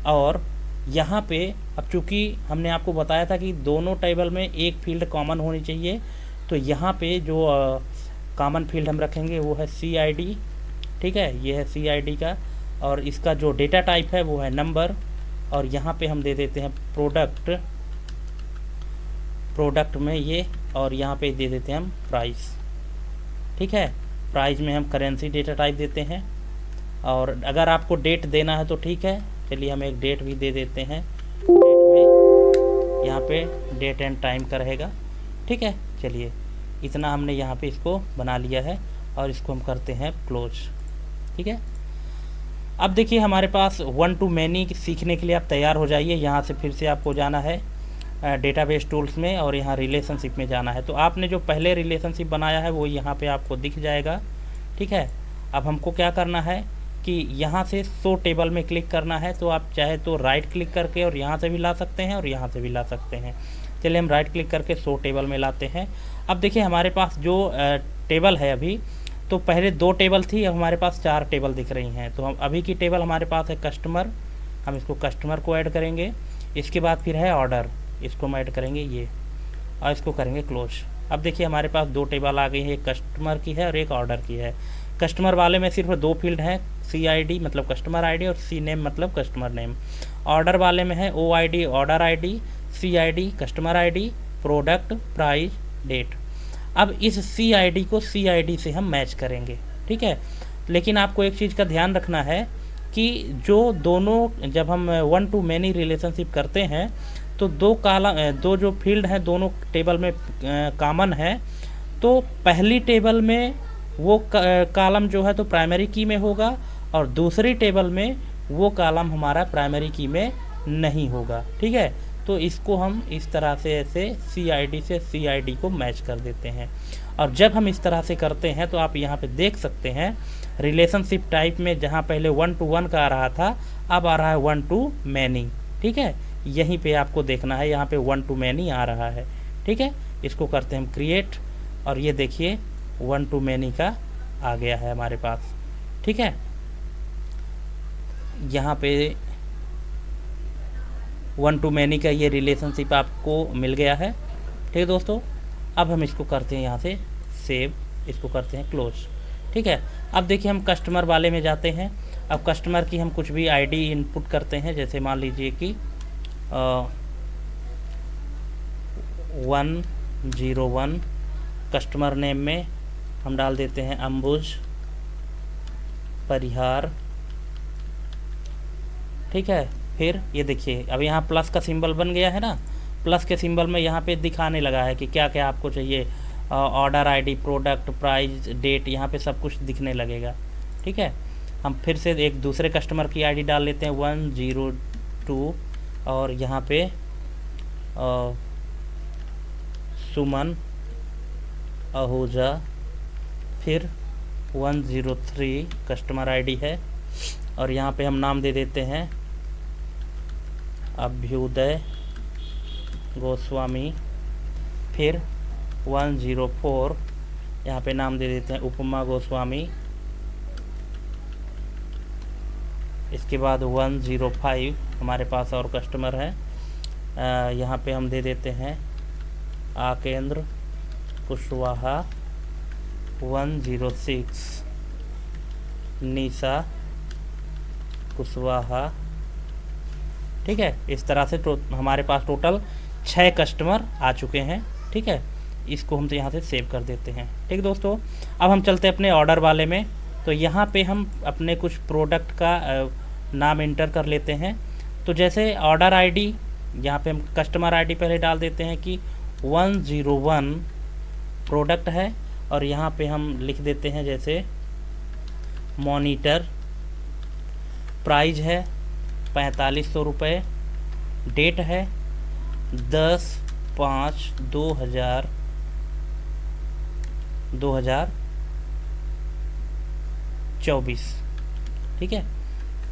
और यहाँ पे अब चूँकि हमने आपको बताया था कि दोनों टेबल में एक फील्ड कॉमन होनी चाहिए, तो यहाँ पे जो कॉमन फील्ड हम रखेंगे वो है CID, ठीक है, ये है CID का, और इसका जो डेटा टाइप है वो है नंबर, और यहाँ पे हम दे देते हैं प्रोडक्ट में ये, और यहाँ पे दे देते हैं हम प्राइस, ठीक है। प्राइस में हम करेंसी डेटा टाइप देते हैं, और अगर आपको डेट देना है तो ठीक है, चलिए हम एक डेट भी दे देते हैं। डेट में यहाँ पे डेट एंड टाइम का रहेगा, ठीक है। चलिए इतना हमने यहाँ पे इसको बना लिया है, और इसको हम करते हैं क्लोज, ठीक है। अब देखिए हमारे पास 1-to-many सीखने के लिए आप तैयार हो जाइए। यहाँ से फिर से आपको जाना है डेटाबेस टूल्स में, और यहाँ रिलेशनशिप में जाना है। तो आपने जो पहले रिलेशनशिप बनाया है वो यहाँ पे आपको दिख जाएगा, ठीक है। अब हमको क्या करना है कि यहाँ से शो टेबल में क्लिक करना है। तो आप चाहे तो राइट क्लिक करके और यहाँ से भी ला सकते हैं और यहाँ से भी ला सकते हैं। चलिए हम राइट क्लिक करके शो टेबल में लाते हैं। अब देखिए हमारे पास जो टेबल है अभी, तो पहले 2 टेबल थी, अब हमारे पास 4 टेबल दिख रही हैं। तो हम अभी की टेबल हमारे पास है कस्टमर, हम इसको कस्टमर को ऐड करेंगे। इसके बाद फिर है ऑर्डर, इसको हम ऐड करेंगे ये, और इसको करेंगे क्लोज। अब देखिए हमारे पास 2 टेबल आ गई है, एक कस्टमर की है और एक ऑर्डर की है। कस्टमर वाले में सिर्फ 2 फील्ड हैं, CID मतलब कस्टमर ID, और C नेम मतलब कस्टमर नेम। ऑर्डर वाले में है OID order ID, CID customer ID, product, price, date. अब इस CID को CID से हम मैच करेंगे, ठीक है। लेकिन आपको एक चीज़ का ध्यान रखना है कि जो दोनों, जब हम 1-to-many रिलेशनशिप करते हैं तो 2 जो फील्ड हैं दोनों टेबल में कॉमन है। तो पहली टेबल में वो कॉलम जो है तो प्राइमरी की में होगा, और दूसरी टेबल में वो कॉलम हमारा प्राइमरी की में नहीं होगा, ठीक है। तो इसको हम इस तरह से ऐसे CID से CID को मैच कर देते हैं। और जब हम इस तरह से करते हैं तो आप यहाँ पे देख सकते हैं रिलेशनशिप टाइप में जहाँ पहले 1-to-1 का आ रहा था, अब आ रहा है 1-to-many, ठीक है। यहीं पे आपको देखना है, यहाँ पे 1-to-many आ रहा है, ठीक है। इसको करते हैं हम क्रिएट, और ये देखिए 1-to-many का आ गया है हमारे पास, ठीक है। यहाँ पे 1 to many का ये रिलेशनशिप आपको मिल गया है। ठीक है दोस्तों, अब हम इसको करते हैं यहाँ से सेव, इसको करते हैं क्लोज। ठीक है, अब देखिए हम कस्टमर वाले में जाते हैं। अब कस्टमर की हम कुछ भी आईडी इनपुट करते हैं, जैसे मान लीजिए कि 101 कस्टमर नेम में हम डाल देते हैं अंबुज परिहार। ठीक है, फिर ये देखिए अब यहाँ प्लस का सिंबल बन गया है ना, प्लस के सिंबल में यहाँ पे दिखाने लगा है कि क्या क्या आपको चाहिए, order ID, product, price, date, यहाँ पे सब कुछ दिखने लगेगा। ठीक है, हम फिर से एक दूसरे कस्टमर की आईडी डाल लेते हैं 102 और यहाँ पे सुमन आहूजा, फिर 103 कस्टमर आईडी है और यहाँ पे हम नाम दे देते हैं अभ्युदय गोस्वामी। फिर 104 यहाँ पे नाम दे देते हैं उपमा गोस्वामी। इसके बाद 105 हमारे पास और कस्टमर है, यहाँ पे हम दे देते हैं आकेंद्र कुशवाहा। 106 निशा कुशवाहा। ठीक है, इस तरह से हमारे पास टोटल 6 कस्टमर आ चुके हैं। ठीक है, इसको हम तो यहाँ से सेव कर देते हैं। ठीक दोस्तों, अब हम चलते हैं अपने ऑर्डर वाले में। तो यहाँ पे हम अपने कुछ प्रोडक्ट का नाम इंटर कर लेते हैं। तो जैसे ऑर्डर आईडी, यहाँ पे हम कस्टमर आईडी पहले डाल देते हैं कि 101 प्रोडक्ट है और यहाँ पे हम लिख देते हैं जैसे मॉनिटर। प्राइस है 4500 रुपये। डेट है 10/5/2024। ठीक है,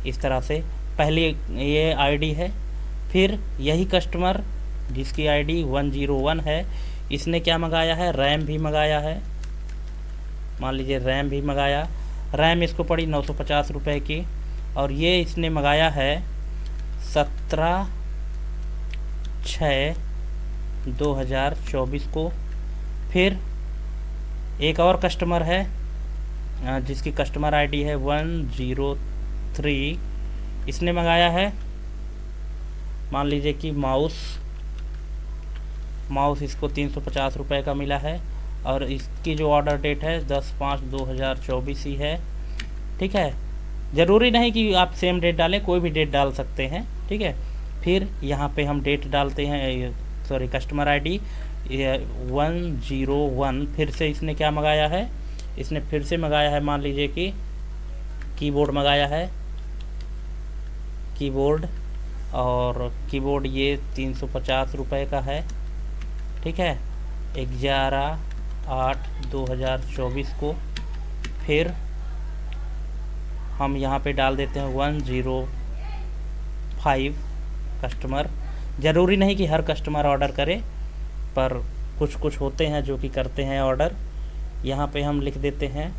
इस तरह से पहले ये आईडी है। फिर यही कस्टमर जिसकी आईडी 101 है, इसने क्या मंगाया है, रैम भी मंगाया है। मान लीजिए रैम भी मंगाया, रैम इसको पड़ी 950 रुपये की और ये इसने मंगाया है 17/6/2024 को। फिर एक और कस्टमर है जिसकी कस्टमर आईडी है 103, इसने मंगाया है मान लीजिए कि माउस इसको 350 रुपये का मिला है और इसकी जो ऑर्डर डेट है 10/5/2024 ही है। ठीक है, ज़रूरी नहीं कि आप सेम डेट डालें, कोई भी डेट डाल सकते हैं। ठीक है, फिर यहाँ पे हम डेट डालते हैं, सॉरी कस्टमर आईडी 101। फिर से इसने क्या मंगाया है, इसने फिर से मंगाया है मान लीजिए कि कीबोर्ड मंगाया है, कीबोर्ड, और कीबोर्ड ये 350 रुपये का है। ठीक है, 11/8/2024 को। फिर हम यहाँ पे डाल देते हैं 105 कस्टमर। ज़रूरी नहीं कि हर कस्टमर ऑर्डर करे, पर कुछ कुछ होते हैं जो कि करते हैं ऑर्डर। यहाँ पे हम लिख देते हैं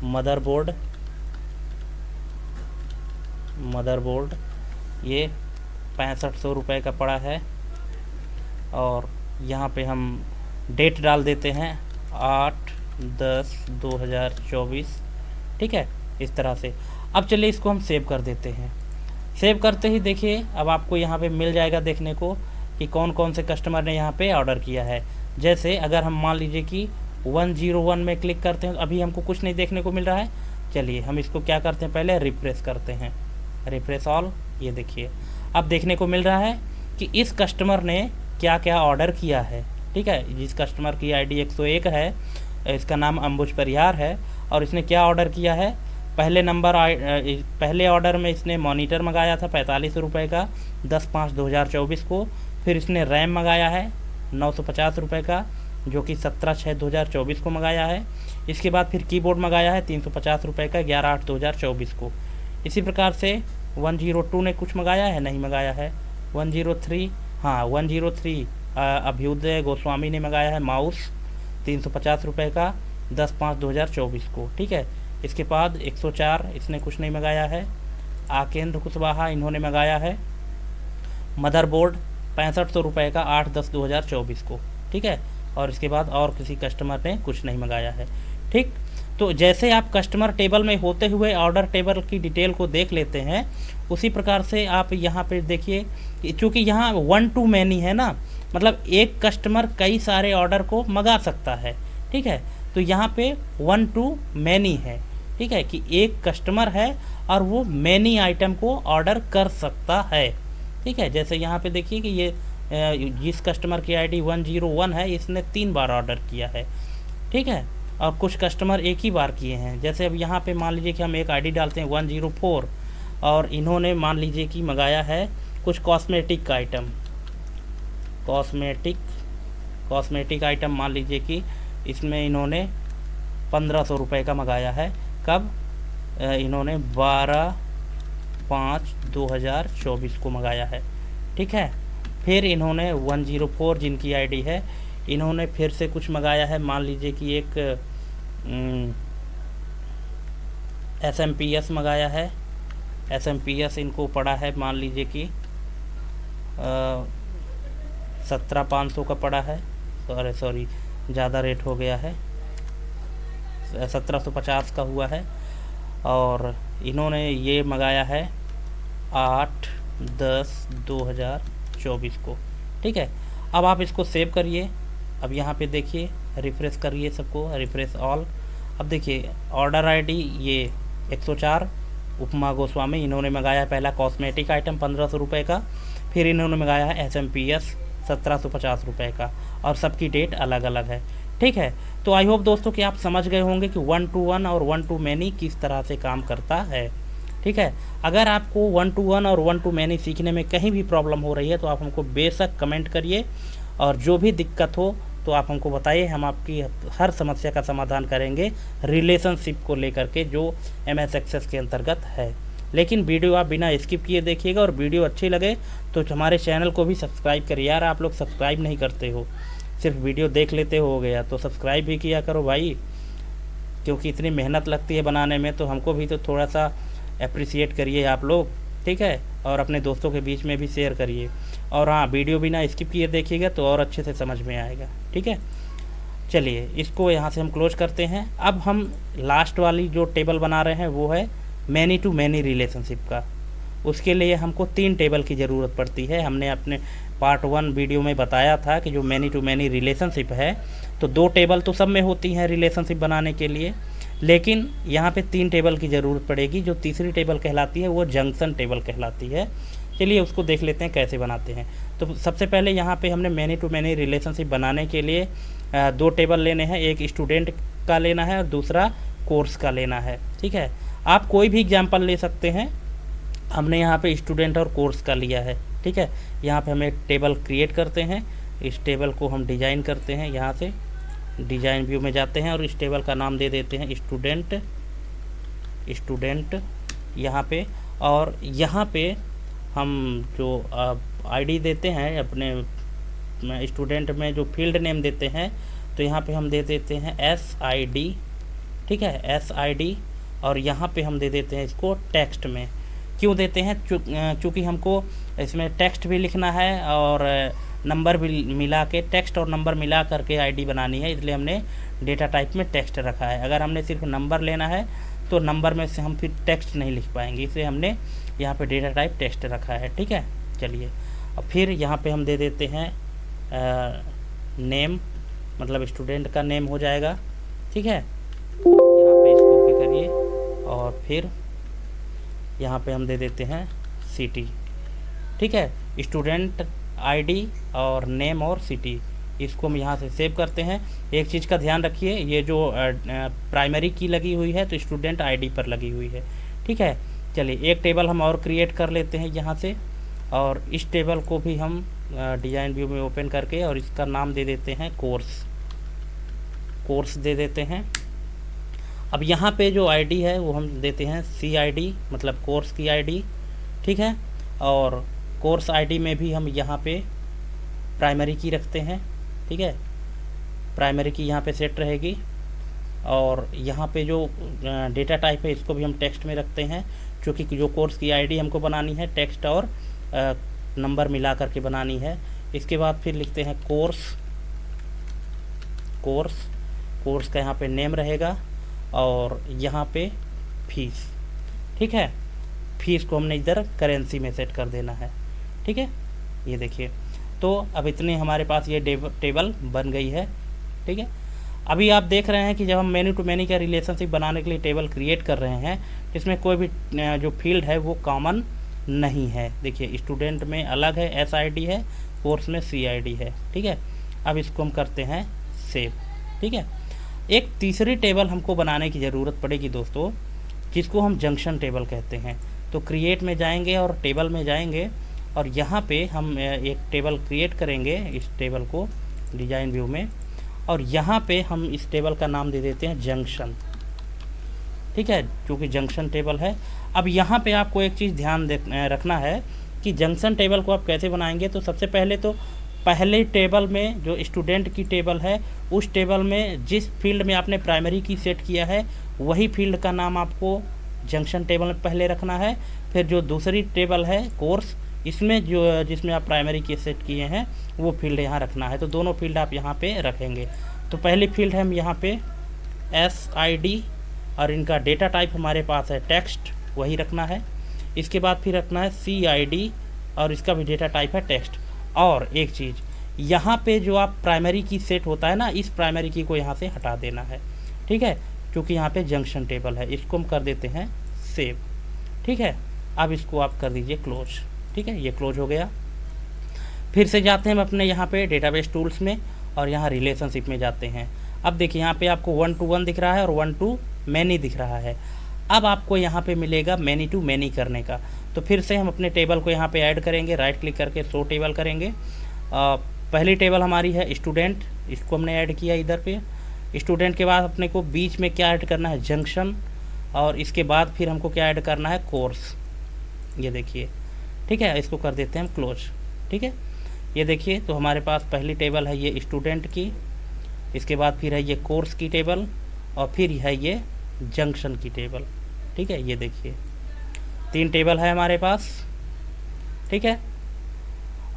मदरबोर्ड, ये 6500 रुपये का पड़ा है और यहाँ पे हम डेट डाल देते हैं 8/10/2024। ठीक है, इस तरह से। अब चलिए इसको हम सेव कर देते हैं। सेव करते ही देखिए अब आपको यहाँ पे मिल जाएगा देखने को कि कौन कौन से कस्टमर ने यहाँ पे ऑर्डर किया है। जैसे अगर हम मान लीजिए कि 101 में क्लिक करते हैं तो अभी हमको कुछ नहीं देखने को मिल रहा है। चलिए हम इसको क्या करते हैं, पहले रिफ्रेश करते हैं, रिफ्रेश ऑल। ये देखिए अब देखने को मिल रहा है कि इस कस्टमर ने क्या क्या ऑर्डर किया है। ठीक है, जिस कस्टमर की आईडी 101 है, इसका नाम अंबुज परिहार है और इसने क्या ऑर्डर किया है। पहले ऑर्डर में इसने मॉनिटर मंगाया था 45 रुपये का 10/5/2024 को। फिर इसने रैम मंगाया है 950 रुपये का, जो कि 17/6/2024 को मंगाया है। इसके बाद फिर कीबोर्ड मंगाया है 350 रुपये का 11/8/2024 को। इसी प्रकार से 102 ने कुछ मंगाया है, नहीं मंगाया है। 103, हाँ 103 अभ्युदय गोस्वामी ने मंगाया है माउस 350 रुपये का 10/5/2024 को। ठीक है, इसके बाद 104 इसने कुछ नहीं मंगाया है। आकेंद्र कुशवाहा, इन्होंने मंगाया है मदरबोर्ड 6500 रुपये का 8/10/2024 को, ठीक है। और इसके बाद और किसी कस्टमर ने कुछ नहीं मंगाया है, ठीक। तो जैसे आप कस्टमर टेबल में होते हुए ऑर्डर टेबल की डिटेल को देख लेते हैं, उसी प्रकार से आप यहाँ पे देखिए, चूँकि यहाँ 1 to many है ना, मतलब एक कस्टमर कई सारे ऑर्डर को मंगा सकता है, ठीक है। तो यहाँ पे 1 to many है, ठीक है, कि एक कस्टमर है और वो मैनी आइटम को ऑर्डर कर सकता है, ठीक है। जैसे यहाँ पे देखिए कि ये जिस कस्टमर की आईडी 101 है, इसने 3 बार ऑर्डर किया है, ठीक है। और कुछ कस्टमर एक ही बार किए हैं। जैसे अब यहाँ पे मान लीजिए कि हम एक आईडी डालते हैं 104, और इन्होंने मान लीजिए कि मंगाया है कुछ कॉस्मेटिक का आइटम, कॉस्मेटिक आइटम मान लीजिए कि इसमें इन्होंने 1500 रुपये का मंगाया है। कब? इन्होंने 12/5/2024 को मंगाया है, ठीक है। फिर इन्होंने 104 जिनकी आईडी है, इन्होंने फिर से कुछ मंगाया है, मान लीजिए कि एक SMPS मंगाया है। SMPS इनको पड़ा है मान लीजिए कि 17,500 का पड़ा है, सॉरी ज़्यादा रेट हो गया है, 1750 का हुआ है। और इन्होंने ये मंगाया है 8/10/2024 को, ठीक है। अब आप इसको सेव करिए। अब यहाँ पे देखिए, रिफ्रेश करिए सबको, रिफ्रेश ऑल। अब देखिए ऑर्डर आईडी ये 104 उपमा गोस्वामी, इन्होंने मंगाया है पहला कॉस्मेटिक आइटम 1500 रुपये का, फिर इन्होंने मंगाया है SMPS 1750 रुपये का, और सबकी डेट अलग अलग है, ठीक है। तो आई होप दोस्तों कि आप समझ गए होंगे कि 1 to 1 और 1 to many किस तरह से काम करता है, ठीक है। अगर आपको 1 to 1 और 1 to many सीखने में कहीं भी प्रॉब्लम हो रही है तो आप हमको बेशक कमेंट करिए, और जो भी दिक्कत हो तो आप हमको बताइए, हम आपकी हर समस्या का समाधान करेंगे रिलेशनशिप को लेकर के, जो MS एक्सेस के अंतर्गत है। लेकिन वीडियो आप बिना स्किप किए देखिएगा, और वीडियो अच्छी लगे तो हमारे चैनल को भी सब्सक्राइब करिए। यार आप लोग सब्सक्राइब नहीं करते हो, सिर्फ वीडियो देख लेते हो गया, तो सब्सक्राइब भी किया करो भाई, क्योंकि इतनी मेहनत लगती है बनाने में, तो हमको भी तो थोड़ा सा अप्रिसिएट करिए आप लोग, ठीक है। और अपने दोस्तों के बीच में भी शेयर करिए, और हाँ वीडियो बिना स्किप किए देखिएगा तो और अच्छे से समझ में आएगा, ठीक है। चलिए इसको यहाँ से हम क्लोज करते हैं। अब हम लास्ट वाली जो टेबल बना रहे हैं वो है मैनी टू मैनी रिलेशनशिप का। उसके लिए हमको 3 टेबल की ज़रूरत पड़ती है। हमने अपने पार्ट 1 वीडियो में बताया था कि जो मैनी टू मैनी रिलेशनशिप है, तो 2 टेबल तो सब में होती हैं रिलेशनशिप बनाने के लिए, लेकिन यहाँ पे 3 टेबल की ज़रूरत पड़ेगी। जो तीसरी टेबल कहलाती है वो जंक्शन टेबल कहलाती है। चलिए उसको देख लेते हैं कैसे बनाते हैं। तो सबसे पहले यहाँ पे हमने मैनी टू मैनी रिलेशनशिप बनाने के लिए 2 टेबल लेने हैं, एक स्टूडेंट का लेना है और दूसरा कोर्स का लेना है, ठीक है। आप कोई भी एग्जाम्पल ले सकते हैं, हमने यहाँ पे स्टूडेंट और कोर्स का लिया है, ठीक है। यहाँ पे हम एक टेबल क्रिएट करते हैं, इस टेबल को हम डिज़ाइन करते हैं, यहाँ से डिज़ाइन व्यू में जाते हैं और इस टेबल का नाम दे देते हैं स्टूडेंट यहाँ पे। और यहाँ पे हम जो आईडी देते हैं अपने स्टूडेंट में, जो फील्ड नेम देते हैं, तो यहाँ पे हम दे देते हैं SID, ठीक है, SID। और यहाँ पे हम दे देते हैं इसको टेक्स्ट में। क्यों देते हैं? चूँकि हमको इसमें टेक्स्ट भी लिखना है और नंबर भी मिला के, टेक्स्ट और नंबर मिला करके आईडी बनानी है, इसलिए हमने डेटा टाइप में टेक्स्ट रखा है। अगर हमने सिर्फ नंबर लेना है तो नंबर में से हम फिर टेक्स्ट नहीं लिख पाएंगे, इसलिए हमने यहाँ पे डेटा टाइप टेक्स्ट रखा है, ठीक है। चलिए अब फिर यहाँ पे हम दे देते हैं नेम, मतलब स्टूडेंट का नेम हो जाएगा, ठीक है। यहाँ पे इसको ओके करिए और फिर यहाँ पे हम दे देते हैं सिटी, ठीक है। स्टूडेंट आईडी और नेम और सिटी, इसको हम यहाँ से सेव करते हैं। एक चीज़ का ध्यान रखिए, ये जो प्राइमरी की लगी हुई है तो स्टूडेंट आईडी पर लगी हुई है, ठीक है। चलिए एक टेबल हम और क्रिएट कर लेते हैं यहाँ से, और इस टेबल को भी हम डिज़ाइन व्यू में ओपन करके और इसका नाम दे देते हैं कोर्स दे देते हैं। अब यहाँ पे जो आईडी है वो हम देते हैं CID, मतलब कोर्स की आईडी, ठीक है। और कोर्स आईडी में भी हम यहाँ पे प्राइमरी की रखते हैं, ठीक है। प्राइमरी की यहाँ पे सेट रहेगी, और यहाँ पे जो डेटा टाइप है इसको भी हम टेक्स्ट में रखते हैं, क्योंकि जो कोर्स की आईडी हमको बनानी है टेक्स्ट और नंबर मिला करके बनानी है। इसके बाद फिर लिखते हैं कोर्स का यहाँ पे नेम रहेगा और यहाँ पे फीस। ठीक है, फीस को हमने इधर करेंसी में सेट कर देना है। ठीक है, ये देखिए, तो अब इतने हमारे पास ये टेबल बन गई है। ठीक है, अभी आप देख रहे हैं कि जब हम मेनी टू मेनी का रिलेशनशिप बनाने के लिए टेबल क्रिएट कर रहे हैं, इसमें कोई भी जो फील्ड है वो कॉमन नहीं है। देखिए, स्टूडेंट में अलग है SID है, कोर्स में CID है। ठीक है, अब इसको हम करते हैं सेव। ठीक है, एक तीसरी टेबल हमको बनाने की ज़रूरत पड़ेगी दोस्तों, जिसको हम जंक्शन टेबल कहते हैं। तो क्रिएट में जाएंगे और टेबल में जाएंगे और यहाँ पे हम एक टेबल क्रिएट करेंगे, इस टेबल को डिज़ाइन व्यू में, और यहाँ पे हम इस टेबल का नाम दे देते हैं जंक्शन। ठीक है, क्योंकि जंक्शन टेबल है। अब यहाँ पे आपको एक चीज़ ध्यान रखना है कि जंक्शन टेबल को आप कैसे बनाएंगे। तो सबसे पहले तो पहले टेबल में जो स्टूडेंट की टेबल है, उस टेबल में जिस फील्ड में आपने प्राइमरी की सेट किया है वही फील्ड का नाम आपको जंक्शन टेबल में पहले रखना है। फिर जो दूसरी टेबल है कोर्स, इसमें जिसमें आप प्राइमरी की सेट किए हैं वो फील्ड यहाँ रखना है। तो दोनों फील्ड आप यहाँ पे रखेंगे। तो पहली फील्ड है हम यहाँ पे SID और इनका डेटा टाइप हमारे पास है टेक्स्ट, वही रखना है। इसके बाद फिर रखना है CID और इसका भी डेटा टाइप है टेक्स्ट। और एक चीज़, यहाँ पे जो आप प्राइमरी की सेट होता है ना, इस प्राइमरी की को यहाँ से हटा देना है। ठीक है, क्योंकि यहाँ पे जंक्शन टेबल है। इसको हम कर देते हैं सेव। ठीक है, अब इसको आप कर दीजिए क्लोज। ठीक है, ये क्लोज हो गया। फिर से जाते हैं हम अपने यहाँ पे डेटाबेस टूल्स में और यहाँ रिलेशनशिप में जाते हैं। अब देखिए, यहाँ पे आपको 1 to 1 दिख रहा है और 1 to many दिख रहा है। अब आपको यहाँ पे मिलेगा मैनी टू मैनी करने का। तो फिर से हम अपने टेबल को यहाँ पे ऐड करेंगे, राइट क्लिक करके शो टेबल करेंगे। पहली टेबल हमारी है स्टूडेंट, इसको हमने ऐड किया इधर पे। स्टूडेंट के बाद अपने को बीच में क्या ऐड करना है, जंक्शन, और इसके बाद फिर हमको क्या ऐड करना है, कोर्स। ये देखिए, ठीक है, इसको कर देते हैं हम क्लोज। ठीक है, ये देखिए, तो हमारे पास पहली टेबल है ये स्टूडेंट की, इसके बाद फिर है ये कोर्स की टेबल और फिर है ये जंक्शन की टेबल। ठीक है, ये देखिए 3 टेबल है हमारे पास। ठीक है,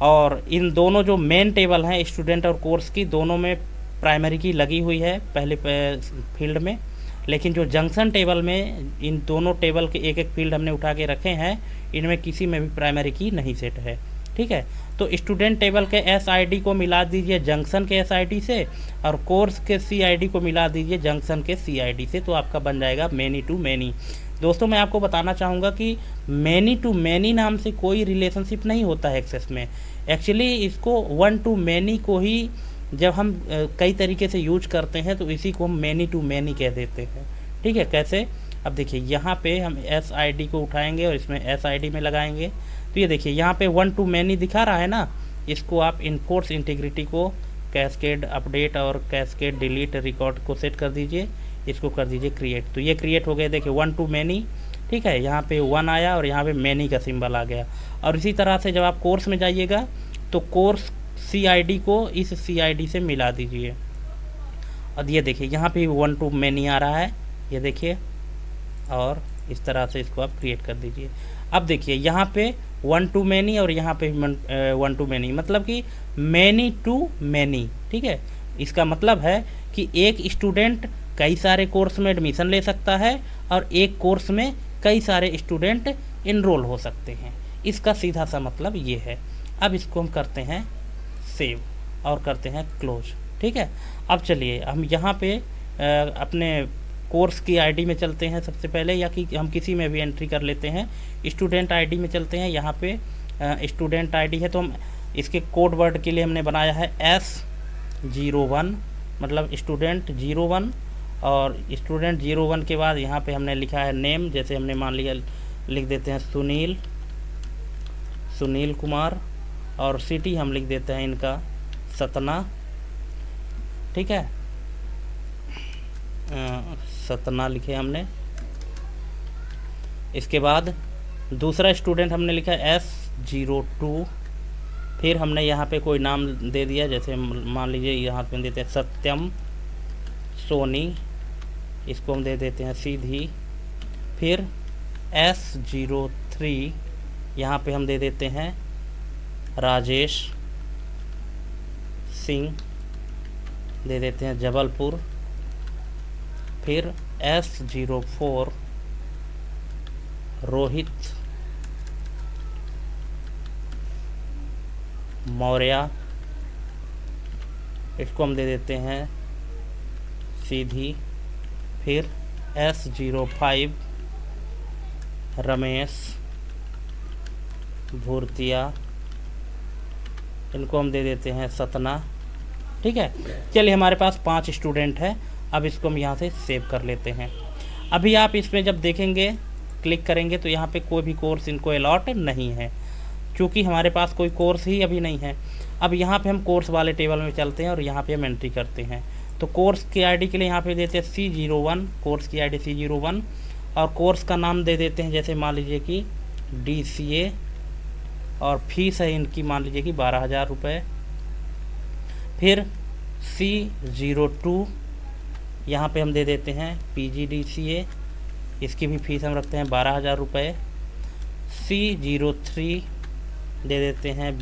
और इन दोनों जो मेन टेबल हैं स्टूडेंट और कोर्स की, दोनों में प्राइमरी की लगी हुई है पहले फील्ड में, लेकिन जो जंक्शन टेबल में इन दोनों टेबल के एक एक फील्ड हमने उठा के रखे हैं, इनमें किसी में भी प्राइमरी की नहीं सेट है। ठीक है, तो स्टूडेंट टेबल के SID को मिला दीजिए जंक्शन के SID से और कोर्स के CID को मिला दीजिए जंक्शन के CID से, तो आपका बन जाएगा मैनी टू मैनी। दोस्तों, मैं आपको बताना चाहूँगा कि मैनी टू मैनी नाम से कोई रिलेशनशिप नहीं होता है एक्सेस में। एक्चुअली इसको 1 to many को ही जब हम कई तरीके से यूज करते हैं तो इसी को हम मैनी टू मैनी कह देते हैं। ठीक है, कैसे? अब देखिए, यहाँ पे हम SID को उठाएंगे और इसमें SID में लगाएंगे। तो ये देखिए, यहाँ पे 1 to many दिखा रहा है ना, इसको आप इनफोर्स इंटीग्रिटी को कैस्केड अपडेट और कैस्केड डिलीट रिकॉर्ड को सेट कर दीजिए, इसको कर दीजिए क्रिएट। तो ये क्रिएट हो गए, देखिए 1 to many। ठीक है, यहाँ पे 1 आया और यहाँ पे मैनी का सिंबल आ गया। और इसी तरह से जब आप कोर्स में जाइएगा तो कोर्स CID को इस CID से मिला दीजिए। और ये देखिए, यहाँ पे 1 to many आ रहा है, ये देखिए, और इस तरह से इसको आप क्रिएट कर दीजिए। अब देखिए, यहाँ पे 1 to many और यहाँ पे 1 to many, मतलब कि मैनी टू मैनी। ठीक है, इसका मतलब है कि एक स्टूडेंट कई सारे कोर्स में एडमिशन ले सकता है और एक कोर्स में कई सारे स्टूडेंट इनरोल हो सकते हैं। इसका सीधा सा मतलब ये है। अब इसको हम करते हैं सेव और करते हैं क्लोज। ठीक है, अब चलिए हम यहाँ पे अपने कोर्स की आईडी में चलते हैं सबसे पहले, या कि हम किसी में भी एंट्री कर लेते हैं। स्टूडेंट आईडी में चलते हैं, यहाँ पे स्टूडेंट आईडी है तो हम इसके कोड वर्ड के लिए हमने बनाया है S01, मतलब स्टूडेंट 01, और स्टूडेंट 01 के बाद यहाँ पे हमने लिखा है नेम, जैसे हमने मान लिया लिख देते हैं सुनील कुमार, और सिटी हम लिख देते हैं इनका सतना। ठीक है, सतना लिखे हमने। इसके बाद दूसरा स्टूडेंट हमने लिखा S02, फिर हमने यहाँ पे कोई नाम दे दिया, जैसे मान लीजिए यहाँ पे देते हैं सत्यम सोनी, इसको हम दे देते हैं सीधी। फिर S03 यहाँ पे हम दे देते हैं राजेश सिंह, दे देते हैं जबलपुर। फिर S04 रोहित मौर्य, इसको हम दे देते हैं सीधी। फिर S05 रमेश भूर्तिया, इनको हम दे देते हैं सतना। ठीक है, चलिए हमारे पास 5 स्टूडेंट है। अब इसको हम यहाँ से सेव कर लेते हैं। अभी आप इसमें जब देखेंगे, क्लिक करेंगे तो यहाँ पे कोई भी कोर्स इनको अलॉट नहीं है, क्योंकि हमारे पास कोई कोर्स ही अभी नहीं है। अब यहाँ पे हम कोर्स वाले टेबल में चलते हैं और यहाँ पे हम एंट्री करते हैं। तो कोर्स की आईडी के लिए यहाँ पे देते हैं C01, कोर्स की आईडी C01, और कोर्स का नाम दे देते हैं, जैसे मान लीजिए कि DCA, और फीस है इनकी मान लीजिए कि 12,000 रुपये। फिर C02 यहाँ पे हम दे देते हैं PGDCA, इसकी भी फीस हम रखते हैं 12,000 रुपये। C03 दे देते हैं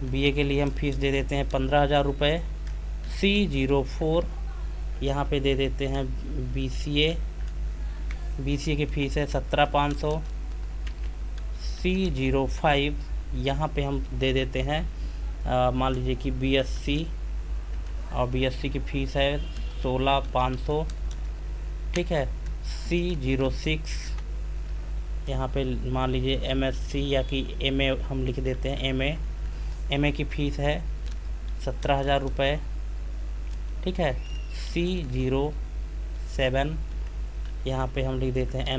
BA के लिए हम फीस दे देते हैं 15,000 रुपये। C04 यहाँ पे दे देते हैं BCA की फ़ीस है 17,500। C05 यहाँ पे हम दे देते हैं मान लीजिए कि BSc, और BSc की फ़ीस है 16,500। ठीक है, C06 यहाँ पे मान लीजिए MSc या कि MA हम लिख देते हैं MA की फ़ीस है 17,000 रुपये। ठीक है, C07 यहाँ पे हम लिख देते हैं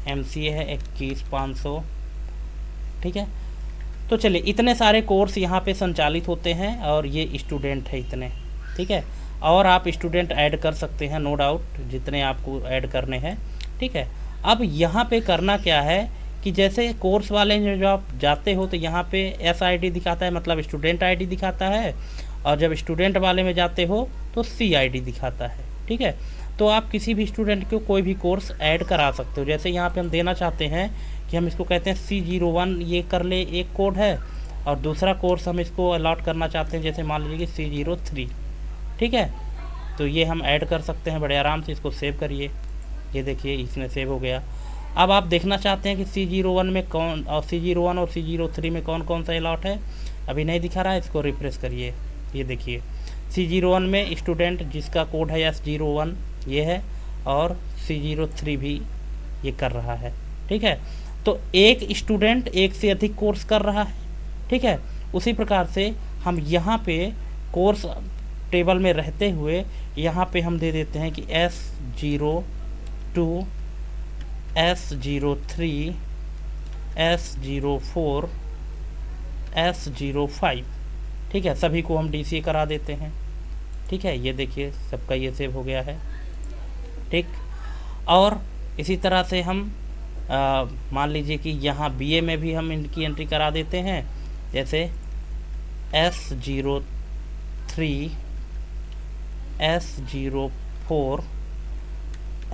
MCA है 21,500। ठीक है, तो चलिए इतने सारे कोर्स यहाँ पे संचालित होते हैं और ये स्टूडेंट है इतने। ठीक है, और आप स्टूडेंट ऐड कर सकते हैं, नो डाउट, जितने आपको ऐड करने हैं। ठीक है, अब यहाँ पे करना क्या है कि जैसे कोर्स वाले में जो आप जाते हो तो यहाँ पे SID दिखाता है, मतलब स्टूडेंट ID दिखाता है, और जब स्टूडेंट वाले में जाते हो तो CID दिखाता है। ठीक है, तो आप किसी भी स्टूडेंट को कोई भी कोर्स ऐड करा सकते हो। जैसे यहाँ पे हम देना चाहते हैं कि हम इसको कहते हैं C01 ये कर ले, एक कोड है, और दूसरा कोर्स हम इसको अलॉट करना चाहते हैं, जैसे मान लीजिए कि C03। ठीक है, तो ये हम ऐड कर सकते हैं बड़े आराम से। इसको सेव करिए, ये देखिए इसमें सेव हो गया। अब आप देखना चाहते हैं कि C01 में कौन, और C01 और C03 में कौन कौन सा अलॉट है, अभी नहीं दिखा रहा है, इसको रिफ्रेश करिए। ये देखिए C01 में स्टूडेंट जिसका कोड है S01 ये है, और C03 भी ये कर रहा है। ठीक है, तो एक स्टूडेंट एक से अधिक कोर्स कर रहा है। ठीक है, उसी प्रकार से हम यहाँ पे कोर्स टेबल में रहते हुए यहाँ पे हम दे देते हैं कि S02, S03, S04, S05। ठीक है, सभी को हम DCA करा देते हैं। ठीक है, ये देखिए सबका ये सेव हो गया है। ठीक, और इसी तरह से हम मान लीजिए कि यहाँ BA में भी हम इनकी एंट्री करा देते हैं, जैसे S03, S04,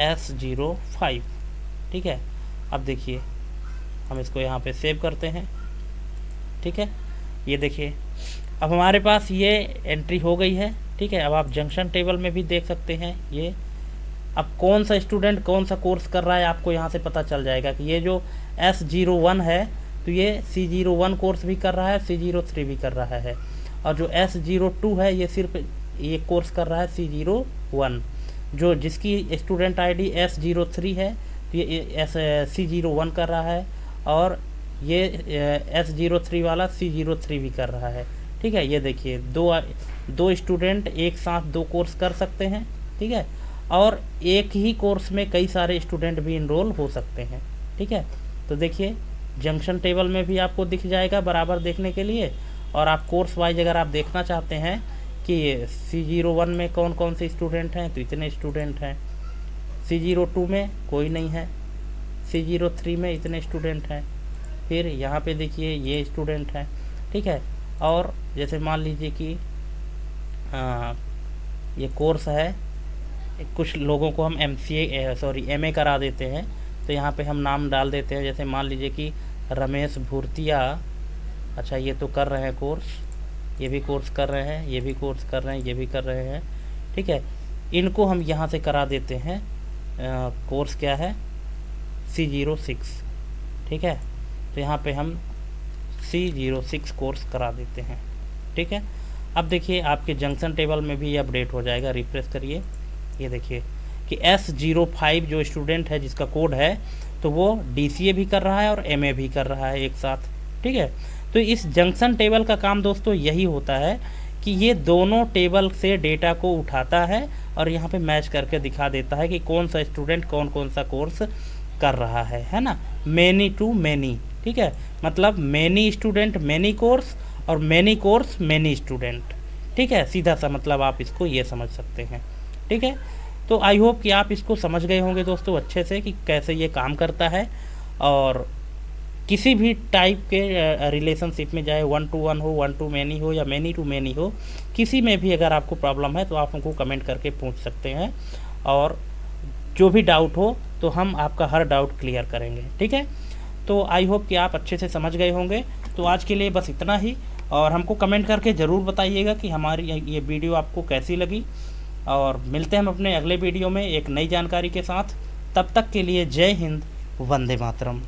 S05। ठीक है, अब देखिए हम इसको यहाँ पे सेव करते हैं। ठीक है, ये देखिए अब हमारे पास ये एंट्री हो गई है। ठीक है, अब आप जंक्शन टेबल में भी देख सकते हैं ये, अब कौन सा स्टूडेंट कौन सा कोर्स कर रहा है आपको यहाँ से पता चल जाएगा कि ये जो S01 है तो ये C01 कोर्स भी कर रहा है, C03 भी कर रहा है, और जो S02 है ये सिर्फ ये कोर्स कर रहा है C01। जो जिसकी स्टूडेंट ID S03 है तो ये C01 कर रहा है, और ये S03 वाला C03 भी कर रहा है। ठीक है, ये देखिए दो स्टूडेंट एक साथ दो कोर्स कर सकते हैं। ठीक है, और एक ही कोर्स में कई सारे स्टूडेंट भी इनरोल हो सकते हैं। ठीक है, तो देखिए जंक्शन टेबल में भी आपको दिख जाएगा बराबर देखने के लिए, और आप कोर्स वाइज अगर आप देखना चाहते हैं कि C01 में कौन कौन से स्टूडेंट हैं तो इतने स्टूडेंट हैं, C02 में कोई नहीं है, C03 में इतने स्टूडेंट हैं, फिर यहाँ पे देखिए ये स्टूडेंट हैं। ठीक है, और जैसे मान लीजिए कि ये कोर्स है कुछ लोगों को हम MA करा देते हैं, तो यहाँ पे हम नाम डाल देते हैं। जैसे मान लीजिए कि रमेश भूर्तिया, अच्छा ये तो कर रहे हैं कोर्स, ये भी कोर्स कर रहे हैं, ये भी कोर्स कर रहे हैं, ये भी कर रहे हैं, ठीक है। इनको हम यहाँ से करा देते हैं। कोर्स क्या है, C06, ठीक है। तो यहाँ पे हम C06 कोर्स करा देते हैं, ठीक है। अब देखिए आपके जंक्शन टेबल में भी ये अपडेट हो जाएगा। रिफ्रेश करिए, ये देखिए कि S05 जो स्टूडेंट है जिसका कोड है, तो वो DCA भी कर रहा है और MA भी कर रहा है एक साथ, ठीक है। तो इस जंक्शन टेबल का काम दोस्तों यही होता है कि ये दोनों टेबल से डेटा को उठाता है और यहाँ पे मैच करके दिखा देता है कि कौन सा स्टूडेंट कौन कौन सा कोर्स कर रहा है ना। मैनी टू मैनी, ठीक है, मतलब मैनी स्टूडेंट मैनी कोर्स और मैनी कोर्स मैनी स्टूडेंट, ठीक है। सीधा सा मतलब आप इसको ये समझ सकते हैं, ठीक है। तो आई होप कि आप इसको समझ गए होंगे दोस्तों अच्छे से कि कैसे ये काम करता है। और किसी भी टाइप के रिलेशनशिप में, चाहे 1 to 1 हो, 1 to many हो या मैनी टू मैनी हो, किसी में भी अगर आपको प्रॉब्लम है तो आप हमको कमेंट करके पूछ सकते हैं, और जो भी डाउट हो तो हम आपका हर डाउट क्लियर करेंगे, ठीक है। तो आई होप कि आप अच्छे से समझ गए होंगे। तो आज के लिए बस इतना ही, और हमको कमेंट करके ज़रूर बताइएगा कि हमारी ये वीडियो आपको कैसी लगी। और मिलते हैं हम अपने अगले वीडियो में एक नई जानकारी के साथ। तब तक के लिए जय हिंद, वंदे मातरम।